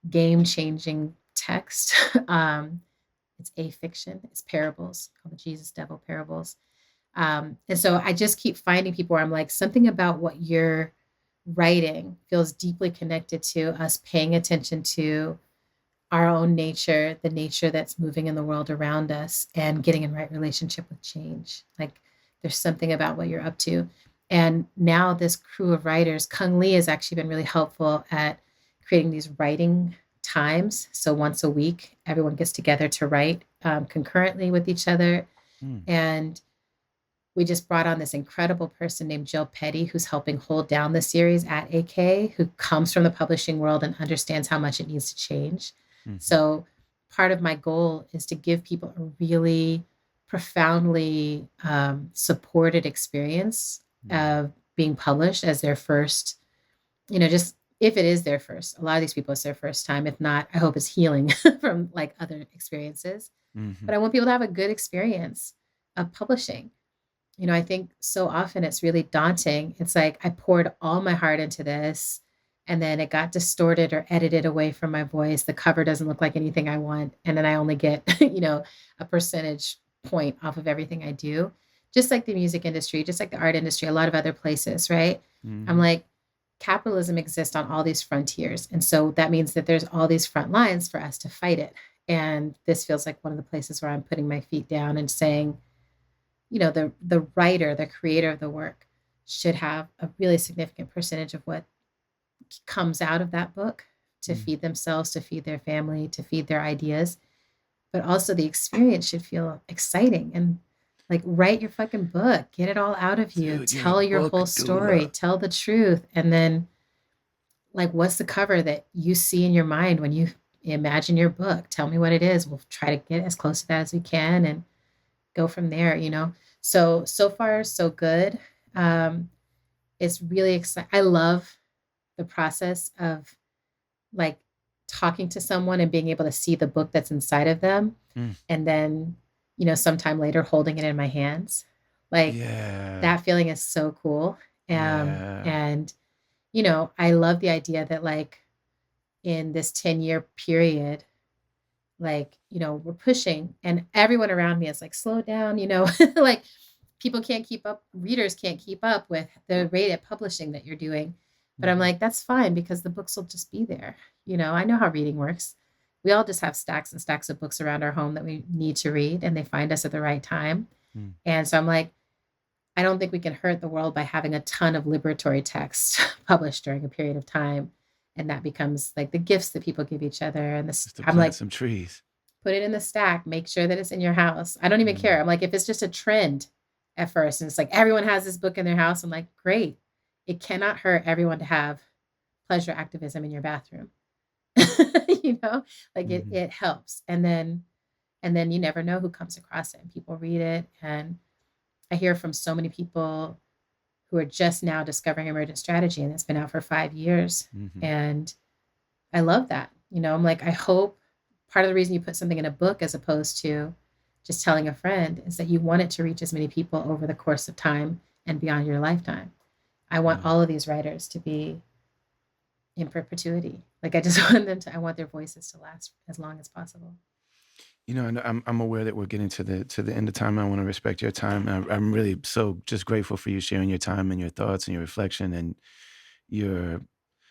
game changing text. It's a fiction, it's parables called the Jesus Devil Parables. And so I just keep finding people where I'm like, something about what you're writing feels deeply connected to us paying attention to our own nature, the nature that's moving in the world around us, and getting in right relationship with change. Like there's something about what you're up to. And now this crew of writers, Kung Lee has actually been really helpful at creating these writing times. So once a week, everyone gets together to write concurrently with each other.
Mm.
And we just brought on this incredible person named Jill Petty, who's helping hold down the series at AK, who comes from the publishing world and understands how much it needs to change.
Mhm.
So, part of my goal is to give people a really profoundly supported experience
Mm.
of being published as their first, just if it is their first. A lot of these people, it's their first time. If not, I hope it's healing from like other experiences.
Mhm.
But I want people to have a good experience of publishing. I think so often it's really daunting. It's like I poured all my heart into this and then it got distorted or edited away from my voice. The cover doesn't look like anything I want. And then I only get, a percentage point off of everything I do. Just like the music industry, just like the art industry, a lot of other places, right? I'm
Mhm.
like, capitalism exists on all these frontiers. And so that means that there's all these front lines for us to fight it. And this feels like one of the places where I'm putting my feet down and saying, the writer, the creator of the work should have a really significant percentage of what comes out of that book to
Mm.
feed themselves, to feed their family, to feed their ideas. But also the experience should feel exciting and like write your fucking book, get it all out of you,
Dude, you're a
tell your
book
whole story,
doula.
tell the truth. And then like what's the cover that you see in your mind when you imagine your book? Tell me what it is. We'll try to get as close to that as we can and go from there. So far so good. um it's really exciting. I love the process of like talking to someone and being able to see the book that's inside of them,
Mm.
and then sometime later holding it in my hands. Like
Yeah.
that feeling is so cool.
Yeah.
And I love the idea that like in this 10-year period, like we're pushing and everyone around me is like slow down. Like people can't keep up, readers can't keep up with the rate of publishing that you're doing. But I'm
Mhm.
like, that's fine because the books will just be there. I know how reading works. We all just have stacks and stacks of books around our home that we need to read, and they find us at the right time.
Mm.
And so I'm like, I don't think we can hurt the world by having a ton of liberatory text published during a period of time. And that becomes like the gifts that people give each other. And this,
Just to
I'm
plant
like,
some trees.
put it in the stack, make sure that it's in your house. I don't even care.
Mm.
I'm like, if it's just a trend at first and it's like everyone has this book in their house, I'm like, great. It cannot hurt everyone to have pleasure activism in your bathroom. you know, like it
Mhm.
it helps. And then you never know who comes across it and people read it. And I hear from so many people who are just now discovering emergent strategy and it's been out for 5 years.
Mhm.
And I love that. I'm like, I hope part of the reason you put something in a book as opposed to just telling a friend is that you want it to reach as many people over the course of time and beyond your lifetime. I want
Yeah.
all of these writers to be in perpetuity. Like I just want them to, I want their voices to last as long as possible.
And I'm aware that we're getting to the end of time. I want to respect your time. I'm really so just grateful for you sharing your time and your thoughts and your reflection and your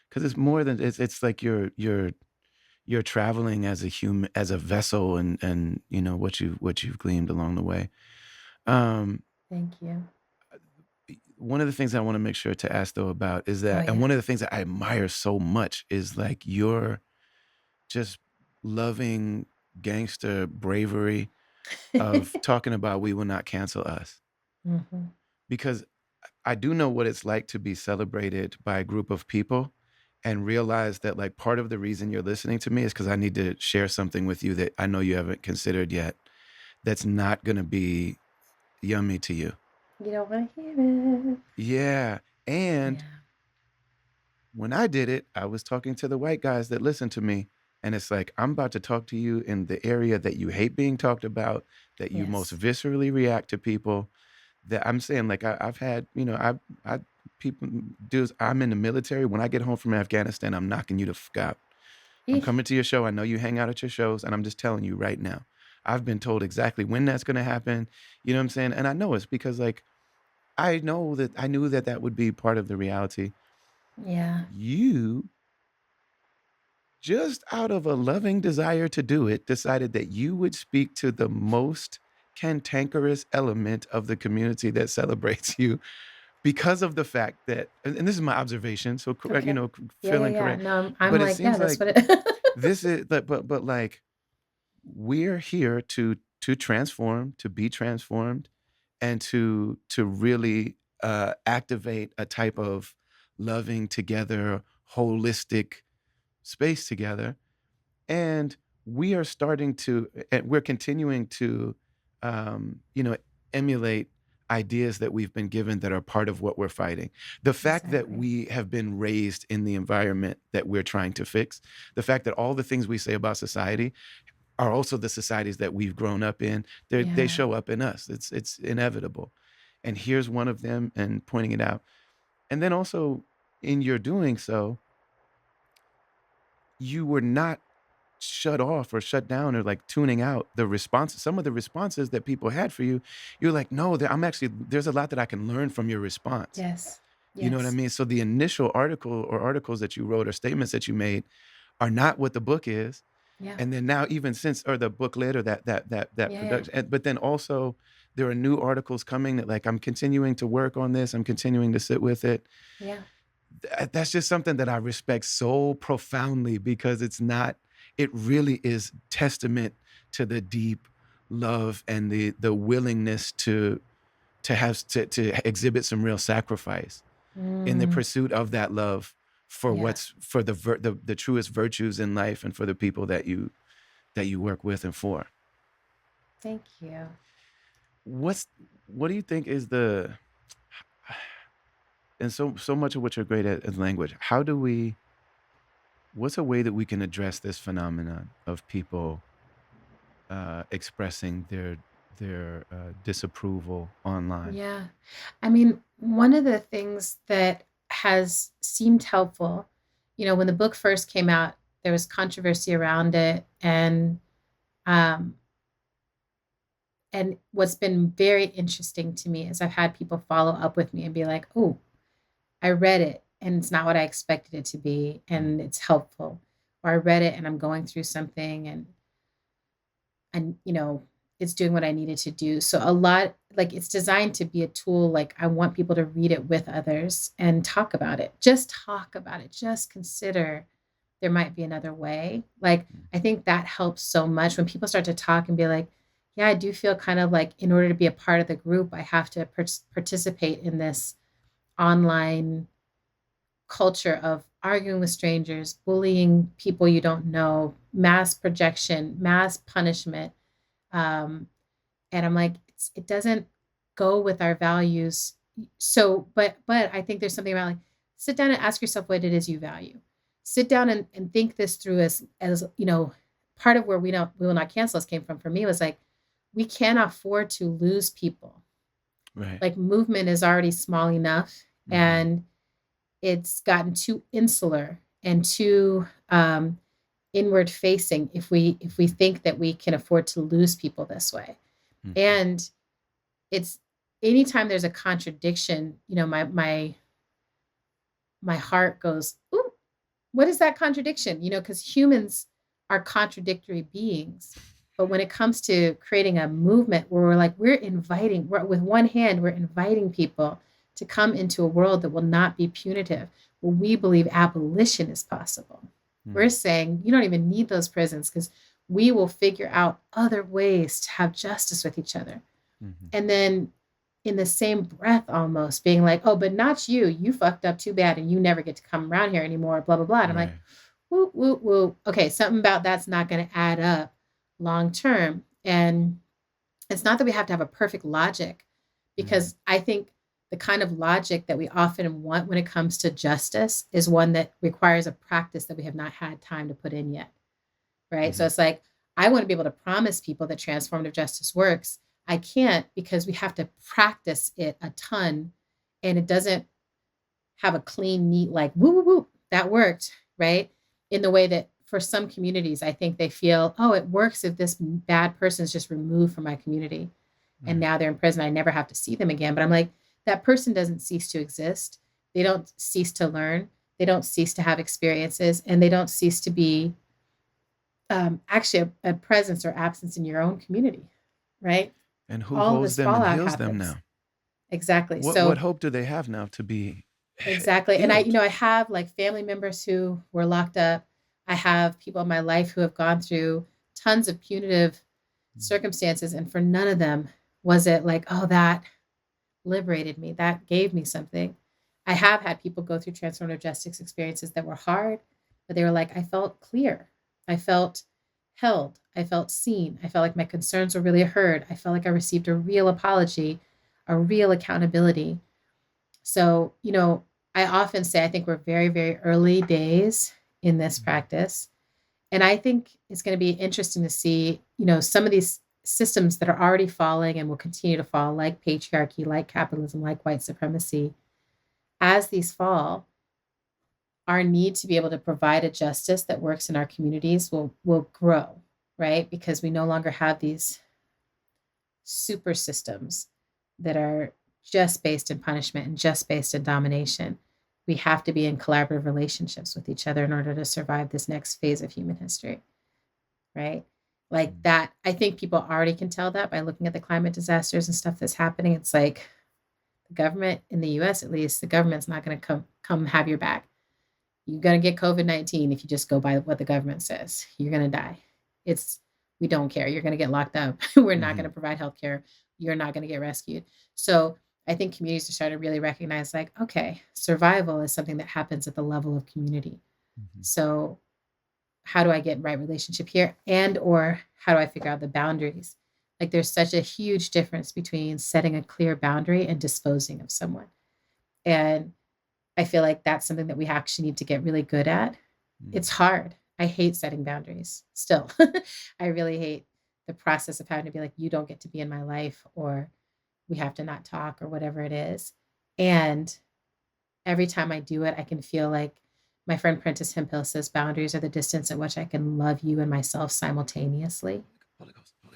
because it's more than it's like you're traveling as a human as a vessel and what you've gleaned along the way. Um,
Thank you.
One of the things I want to make sure to ask though about is
Oh
that, and
yeah.
one of the things that I admire so much is like your just loving gangster bravery of talking about we will not cancel us.
hmm
Because I do know what it's like to be celebrated by a group of people and realize that like part of the reason you're listening to me is because I need to share something with you that I know you haven't considered yet that's not going to be yummy to you.
You don't want to hear it.
Yeah. And
Yeah.
when I did it, I was talking to the white guys that listen to me. And it's like, I'm about to talk to you in the area that you hate being talked about, that you most
Yes.
viscerally react to people. That I'm saying, like, I've had, people, dudes, I'm in the military. When I get home from Afghanistan, I'm knocking you the fuck out. I'm
Eeh.
coming to your show. I know you hang out at your shows, and I'm just telling you right now. I've been told exactly when that's going to happen. You know what I'm saying? And I know it's because, like, I knew that that would be part of the reality.
Yeah.
You just out of a loving desire to do it, decided that you would speak to the most cantankerous element of the community that celebrates you because of the fact that, and this is my observation, so correct,
Okay. Yeah, yeah,
feeling
yeah.
correct,
No, I'm
but it
like, yeah,
seems
that's
like
what it
this is, but like we're here to transform, to be transformed, and to really activate a type of loving together, holistic space together. And we are starting to and we're continuing to you know emulate ideas that we've been given that are part of what we're fighting. The fact that
exactly.
we have been raised in the environment that we're trying to fix, the fact that all the things we say about society are also the societies that we've grown up in, they
Yeah.
show up in us. It's inevitable. And here's one of them, and pointing it out. And then also, in your doing so, you were not shut off or shut down or like tuning out the responses, some of the responses that people had for you. You're like, no, there's a lot that I can learn from your response.
Yes.
You know what I
Yes.
mean? So the initial article or articles that you wrote or statements that you made are not what the book is.
Yeah.
And then now, even since, or the booklet, or that
Yeah, yeah.
production, but then also there are new articles coming that like I'm continuing to work on this. I'm continuing to sit with it.
Yeah.
That's just something that I respect so profoundly because it really is testament to the deep love and the willingness to exhibit some real sacrifice in the
Mm,
pursuit of that love for
yeah.
what's for the truest virtues in life and for the people that you work with and for.
Thank you.
What's what do you think is the and so much of what you're great at is language. What's a way that we can address this phenomenon of people expressing their disapproval online?
Yeah. I mean, one of the things that has seemed helpful, when the book first came out, there was controversy around it. And um, and what's been very interesting to me is I've had people follow up with me and be like, "Oh, I read it and it's not what I expected it to be
Mm,
and it's helpful." Or I read it and I'm going through something and it's doing what I needed to do. So a lot, like, it's designed to be a tool. Like, I want people to read it with others and talk about it. Just talk about it. Just consider there might be another way. Like,
mm,
I think that helps so much when people start to talk and be like, yeah, I do feel kind of like in order to be a part of the group, I have to participate in this online culture of arguing with strangers, bullying people you don't know, mass projection, mass punishment. Um, and I'm like, it doesn't go with our values. So, but I think there's something about like, sit down and ask yourself what it is you value. Sit down and think this through as part of where we will not cancel us came from for me was like, we can't afford to lose people.
right.
Like, movement is already small enough,
Mhm,
and it's gotten too insular and too inward facing if we think that we can afford to lose people this way.
mhm,
And it's anytime there's a contradiction, my heart goes, ooh, what is that contradiction? Because humans are contradictory beings. But when it comes to creating a movement where with one hand, we're inviting people to come into a world that will not be punitive, where we believe abolition is possible. We're
mm,
saying you don't even need those prisons because we will figure out other ways to have justice with each other.
mhm.
And then in the same breath, almost being like, oh, but not you. You fucked up too bad and you never get to come around here anymore, blah, blah, blah. And I'm like,
Right.
woo, woo, woo. Okay, something about that's not going to add up long term. And it's not that we have to have a perfect logic,
Mm,
because I think the kind of logic that we often want when it comes to justice is one that requires a practice that we have not had time to put in yet. Right. So
mhm,
it's like, I want to be able to promise people that transformative justice works. I can't, because we have to practice it a ton, and it doesn't have a clean, neat, like, woo, woo, woo, that worked. Right. In the way that for some communities, I think they feel, oh, it works if this bad person is just removed from my community and
right.
now they're in prison. I never have to see them again. But I'm like, that person doesn't cease to exist. They don't cease to learn. They don't cease to have experiences, and they don't cease to be actually a presence or absence in your own community, right?
And who
All of
holds
this
them and
fallout
heals them
happens.
now?
Exactly.
What
So
hope do they have now to be
exactly. And
healed?
I have like family members who were locked up. I have people in my life who have gone through tons of punitive
Mm,
circumstances. And for none of them was it like, oh, that liberated me, that gave me something. I have had people go through transformative justice experiences that were hard, but they were like, I felt clear. I felt held. I felt seen. I felt like my concerns were really heard. I felt like I received a real apology, a real accountability. So, I often say I think we're very, very early days in this
mhm,
practice. And I think it's going to be interesting to see, some of these systems that are already falling and will continue to fall, like patriarchy, like capitalism, like white supremacy. As these fall, our need to be able to provide a justice that works in our communities will grow, right? Because we no longer have these super systems that are just based in punishment and just based in domination. We have to be in collaborative relationships with each other in order to survive this next phase of human history, right? Like
mm,
that, I think people already can tell that by looking at the climate disasters and stuff that's happening. It's like the government in the US, at least, the government's not going to come have your back. You're going to get COVID-19 if you just go by what the government says. You're going to die. It's We don't care. You're going to get locked up. We're not going to
mhm,
provide health care. You're not going to get rescued. So I think communities are starting to really recognize, like, okay, survival is something that happens at the level of community.
mhm,
So how do I get in right relationship here? And or how do I figure out the boundaries? Like, there's such a huge difference between setting a clear boundary and disposing of someone. And I feel like that's something that we actually need to get really good at.
mm.
It's hard. I hate setting boundaries still. I really hate the process of having to be like, you don't get to be in my life, or we have to not talk, or whatever it is. And every time I do it, I can feel like my friend Prentice Hemphill says boundaries are the distance at which I can love you and myself simultaneously.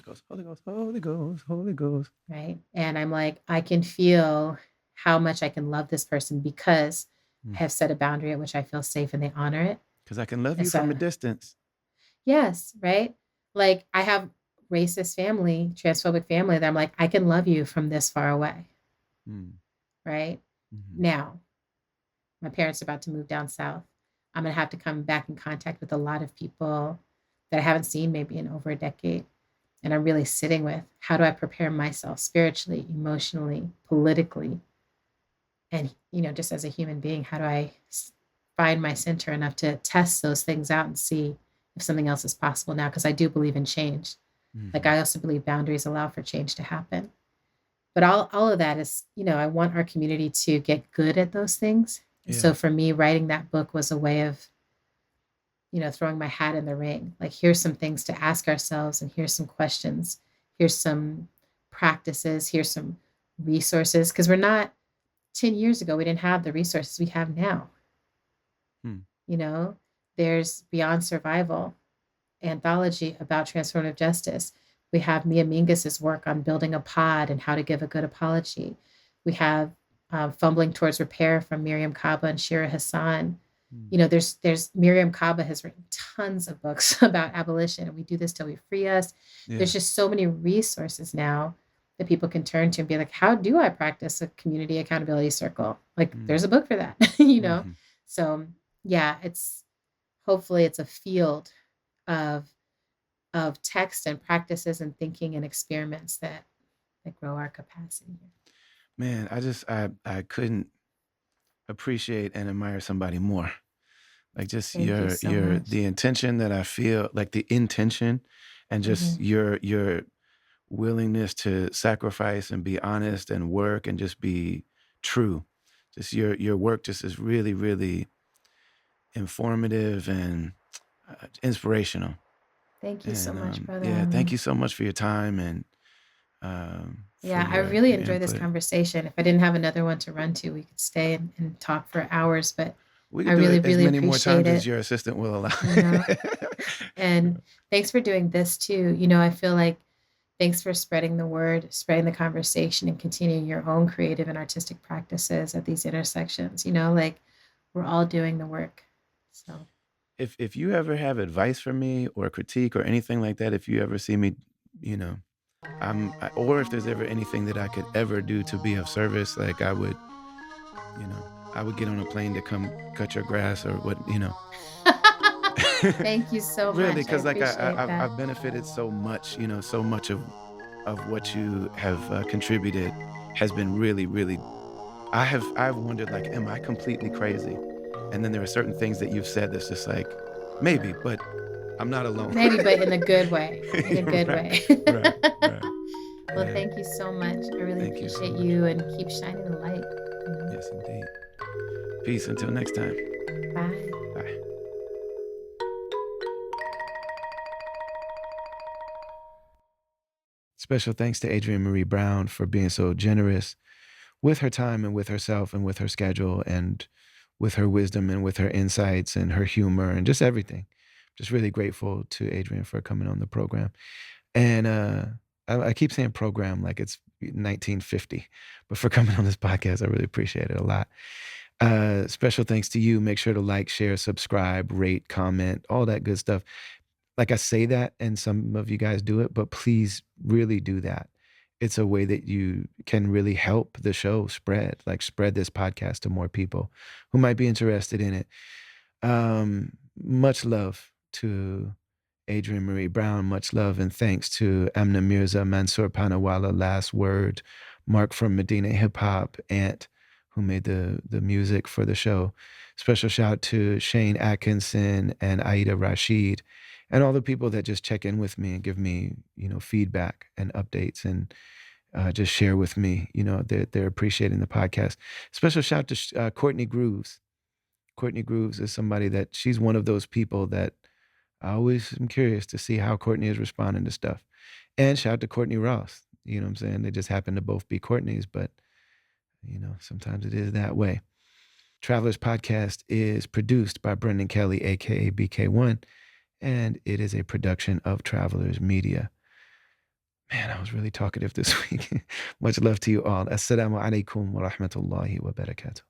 Ghost, Holy Ghost, Holy Ghost, Holy Ghost.
right? And I'm like, I can feel how much I can love this person because I have set a boundary at which I feel safe and they honor it.
Because I can love
And
you from a
so,
distance.
yes, right? Like I have racist family, transphobic family that I'm like, I can love you from this far away,
Mm.
right?
Mm-hmm.
Now, my parents are about to move down south. I'm going to have to come back in contact with a lot of people that I haven't seen maybe in over a decade. And I'm really sitting with how do I prepare myself spiritually, emotionally, politically, and just as a human being, how do I find my center enough to test those things out and see if something else is possible now? Because I do believe in change. Like
Mm-hmm.
I also believe boundaries allow for change to happen. But all of that is, I want our community to get good at those things. And so
Yeah.
for me, writing that book was a way of, throwing my hat in the ring. Like, here's some things to ask ourselves, and here's some questions. Here's some practices. Here's some resources. Because we're not, 10 years ago, we didn't have the resources we have now.
Hmm.
You know, there's Beyond Survival, anthology about transformative justice. We have Mia Mingus's work on building a pod and how to give a good apology. We have Fumbling Towards Repair from Miriam Kaba and Shira Hassan.
Hmm.
There's Miriam Kaba has written tons of books about abolition, and we do this till we free us.
Yeah.
There's just so many resources now that people can turn to and be like, how do I practice a community accountability circle? Like,
Mm.
there's a book for that.
Mm-hmm.
So yeah, hopefully it's a field of text and practices and thinking and experiments that grow our capacity.
Man, I couldn't appreciate and admire somebody more. Like just
Thank you so much.
the intention that I feel, like the intention and just
Mhm.
your willingness to sacrifice and be honest and work and just be true. Just your work just is really, really informative and inspirational.
Thank you so
And
much, Brother
yeah, thank
Ali.
you so much for your time and for
Yeah, I really
your
enjoy this
input.
conversation. If I didn't have another one to run to, we could stay and talk for hours, but
We
I
could do
really,
it as
really
many more
appreciate
times as
it,
your assistant will allow.
you know. And thanks for doing this too. I feel like thanks for spreading the word, spreading the conversation, and continuing your own creative and artistic practices at these intersections. Like we're all doing the work. So
If you ever have advice for me or critique or anything like that, if you ever see me, you know, or if there's ever anything that I could ever do to be of service, like I would get on a plane to come cut your grass or what.
thank you so
Really,
much. I
because like
appreciate that.
I've benefited so much, so much of what you have contributed has been really, really. I've wondered like, am I completely crazy? And then there are certain things that you've said that's just like, maybe, but I'm not alone.
Maybe, but in a good way. In a good
Right,
way.
right, right.
Well,
Yeah.
thank you so much. I really
Thank you so
appreciate
much.
you and keep shining the light.
Yes, indeed. Peace until next time.
Bye.
Bye. Special thanks to Adrienne Marie Brown for being so generous with her time and with herself and with her schedule and with her wisdom and with her insights and her humor and just everything. Just really grateful to Adrienne for coming on the program. And I keep saying program like it's 1950, but for coming on this podcast, I really appreciate it a lot. Special thanks to you. Make sure to like, share, subscribe, rate, comment, all that good stuff. Like I say that, and some of you guys do it, but please really do that. It's a way that you can really help the show spread, like spread this podcast to more people who might be interested in it. Much love to Adrienne Marie Brown. Much love and thanks to Amna Mirza, Mansoor Panawala, Last Word, Mark from Medina Hip Hop, Ant, who made the music for the show. Special shout to Shane Atkinson and Aida Rashid, and all the people that just check in with me and give me, feedback and updates and just share with me. They're appreciating the podcast. Special shout to Courtney Grooves. Courtney Grooves is somebody that she's one of those people that I always am curious to see how Courtney is responding to stuff. And shout out to Courtney Ross. You know what I'm saying? They just happen to both be Courtneys, but sometimes it is that way. Travelers Podcast is produced by Brendan Kelly, aka BK1, and it is a production of Travelers Media. Man, I was really talkative this week. Much love to you all. Assalamu alaikum wa rahmatullahi wa barakatuh.